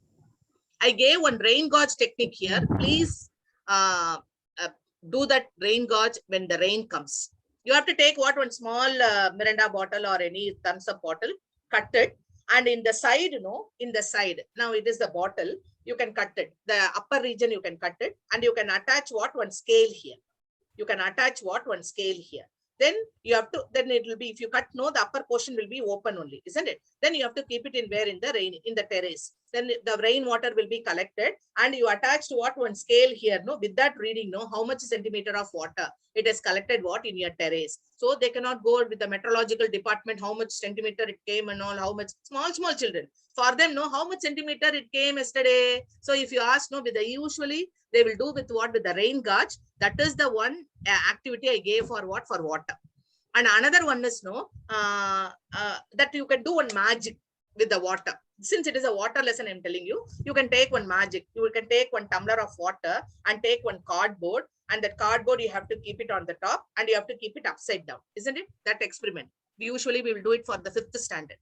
I gave one rain gauge technique here. Please do that rain gauge when the rain comes. You have to take one small Miranda bottle or any thumbs up bottle, cut it, and in the side, in the side. Now it is the bottle. You can cut it. The upper region you can cut it, and you can attach one scale here. You can attach one scale here. Then you have to, then it will be, if you cut, the upper portion will be open only, isn't it? Then you have to keep it in where? In the rain, in the terrace. Then the rainwater will be collected, and you attach to one scale here, with that reading, how much centimeter of water it is collected in your terrace. So they cannot go with the meteorological department, how much centimeter it came and all, how much, small children. For them, how much centimeter it came yesterday. So if you ask, with the usually they will do with what? With the rain gauge. That is the one activity I gave for what? For water. And another one is that you can do one magic with the water. Since it is a water lesson, I'm telling you, you can take one magic. You can take one tumbler of water and take one cardboard, and that cardboard you have to keep it on the top and you have to keep it upside down, isn't it? That experiment. Usually we will do it for the 5th standard.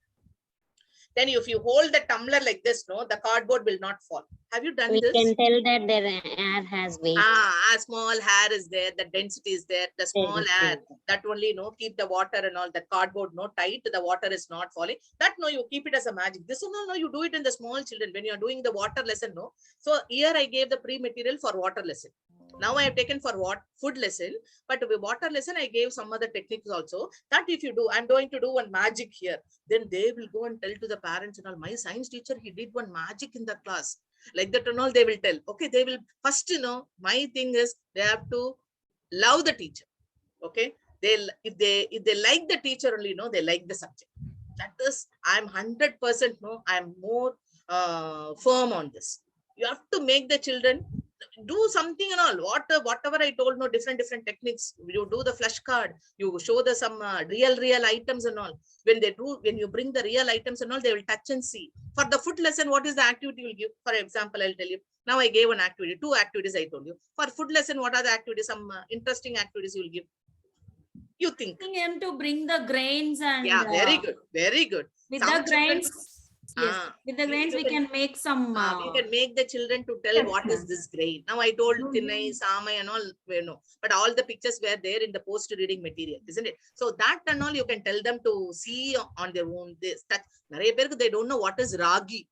Then if you hold the tumbler like this, the cardboard will not fall. Have you done We this? can tell that their air has weight. A small hair is there, the density is there, the small hair, that only keep the water and all, the cardboard tight, the water is not falling. That you keep it as a magic. This one you do it in the small children when you are doing the water lesson. So here I gave the pre-material for water lesson. Now I have taken for what? Food lesson. But with water lesson, I gave some other techniques also. That if you do, I'm going to do one magic here. Then they will go and tell to the parents and all, my science teacher, he did one magic in the class. Like that and all, they will tell. Okay, they will first, my thing is they have to love the teacher. Okay, if they like the teacher only, they like the subject. That is, I'm 100% I'm more firm on this. You have to make the children do something and all. Whatever I told, different techniques. You do the flashcard, you show the some real items and all. When you bring the real items and all, they will touch and see. For the food lesson, what is the activity you will give? For example, I'll tell you. Now I gave one activity, 2 activities I told you. For food lesson, what are the activities? Some interesting activities you will give. You think? Him to bring the grains and very good, very good. With Some the grains. children, Yes, with the grains we can make some. we can make the children to tell what is this grain. Now I told Thinai, Samai and all, but all the pictures were there in the post-reading material, isn't it? So that and all you can tell them to see on their own. They don't know what is ragi.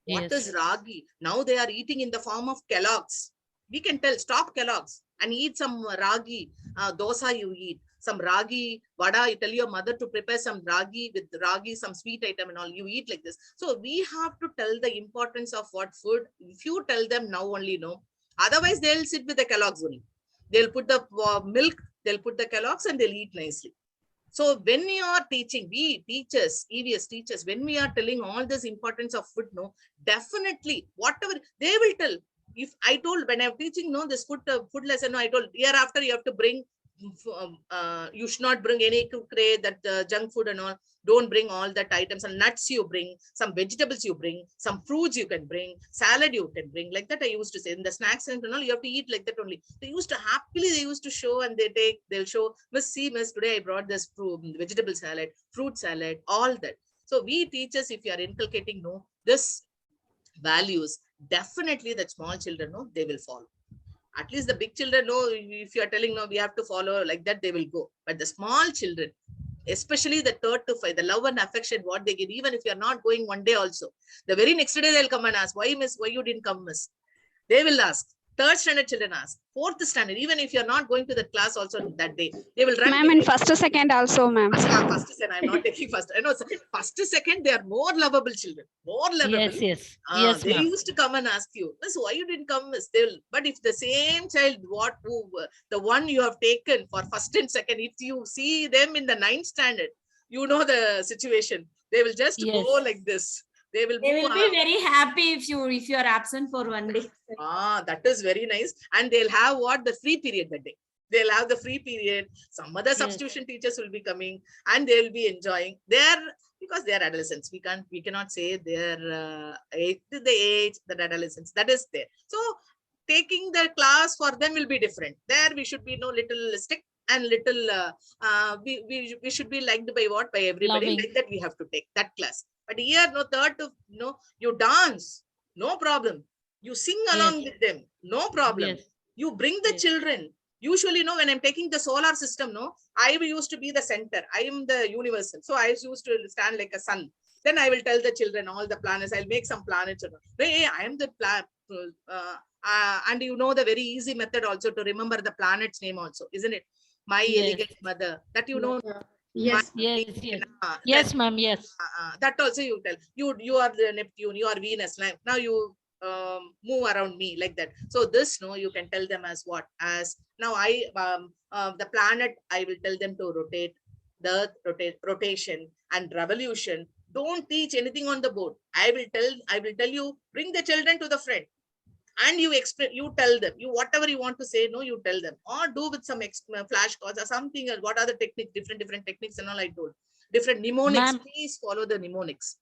What is ragi? Now they are eating in the form of Kellogg's. We can tell, stop Kellogg's and eat some ragi. Dosa you eat. Some ragi, vada, you tell your mother to prepare some ragi with ragi, some sweet item and all, you eat like this. So we have to tell the importance of what food. If you tell them now only, otherwise they'll sit with the Kellogg's only. They'll put the milk, they'll put the Kellogg's and they'll eat nicely. So when you are teaching, we teachers, EVS teachers, when we are telling all this importance of food, definitely, whatever, they will tell. If I told, when I'm teaching, this food lesson, I told, year after you have to bring, you should not bring any cookery, that junk food and all. Don't bring all that items, and nuts you bring, some vegetables you bring, some fruits you can bring, salad you can bring. Like that I used to say in the snacks and all, you have to eat like that only. They used to happily, they used to show, and they'll show, Miss, today I brought this vegetable salad, fruit salad, all that. So we teachers, if you are inculcating this values, definitely that small children they will follow. At least the big children if you are telling we have to follow like that, they will go. But the small children, especially the 3rd to 5, the love and affection what they give, even if you are not going one day also, the very next day they'll come and ask, why miss, why you didn't come, miss? They will ask. Third standard children ask. Fourth standard, even if you're not going to that class also that day, they will run. Ma'am, in first to second also, ma'am. First to second, I'm not taking first. I know, first to second, they are more lovable children. More lovable. Yes, yes. Ah, Yes, they ma'am. used to come and ask you, Miss, why you didn't come, Miss? Still, but if the same child, the one you have taken for first and second, if you see them in the 9th standard, you know the situation. They will just go Yes. like this. They will, They move will be on. very happy if you are absent for one day. That is very nice. And they'll have what? The free period that day. They'll have the free period. Some other Yes. substitution teachers will be coming and they'll be enjoying. Because they're adolescents. We cannot say their age, the age, the adolescents. That is there. So taking the class for them will be different. There we should be little strict and little we should be liked by what? By everybody. Loving. Like that we have to take that class. But here, you dance, no problem. You sing along Yes. with them, no problem. Yes. You bring the Yes. children. Usually, when I'm taking the solar system, I used to be the center. I am the universal. So I used to stand like a sun. Then I will tell the children all the planets. I'll make some planets. Hey, I am the planet. And the very easy method also to remember the planet's name also, isn't it? My Yes. elegant mother. That Yes. Yes, yes. that- Yes, ma'am, yes. that also you tell. You are the Neptune, you are Venus. Now you move around me like that. So this, you can tell them as what? As now the planet, I will tell them to rotate, the rotation and revolution. Don't teach anything on the board. I will tell you, bring the children to the front. And you tell them, whatever you want to say, you tell them, or do with some flashcards or something. What are the techniques, different techniques and all I told. Different mnemonics, Ma'am. please follow the mnemonics.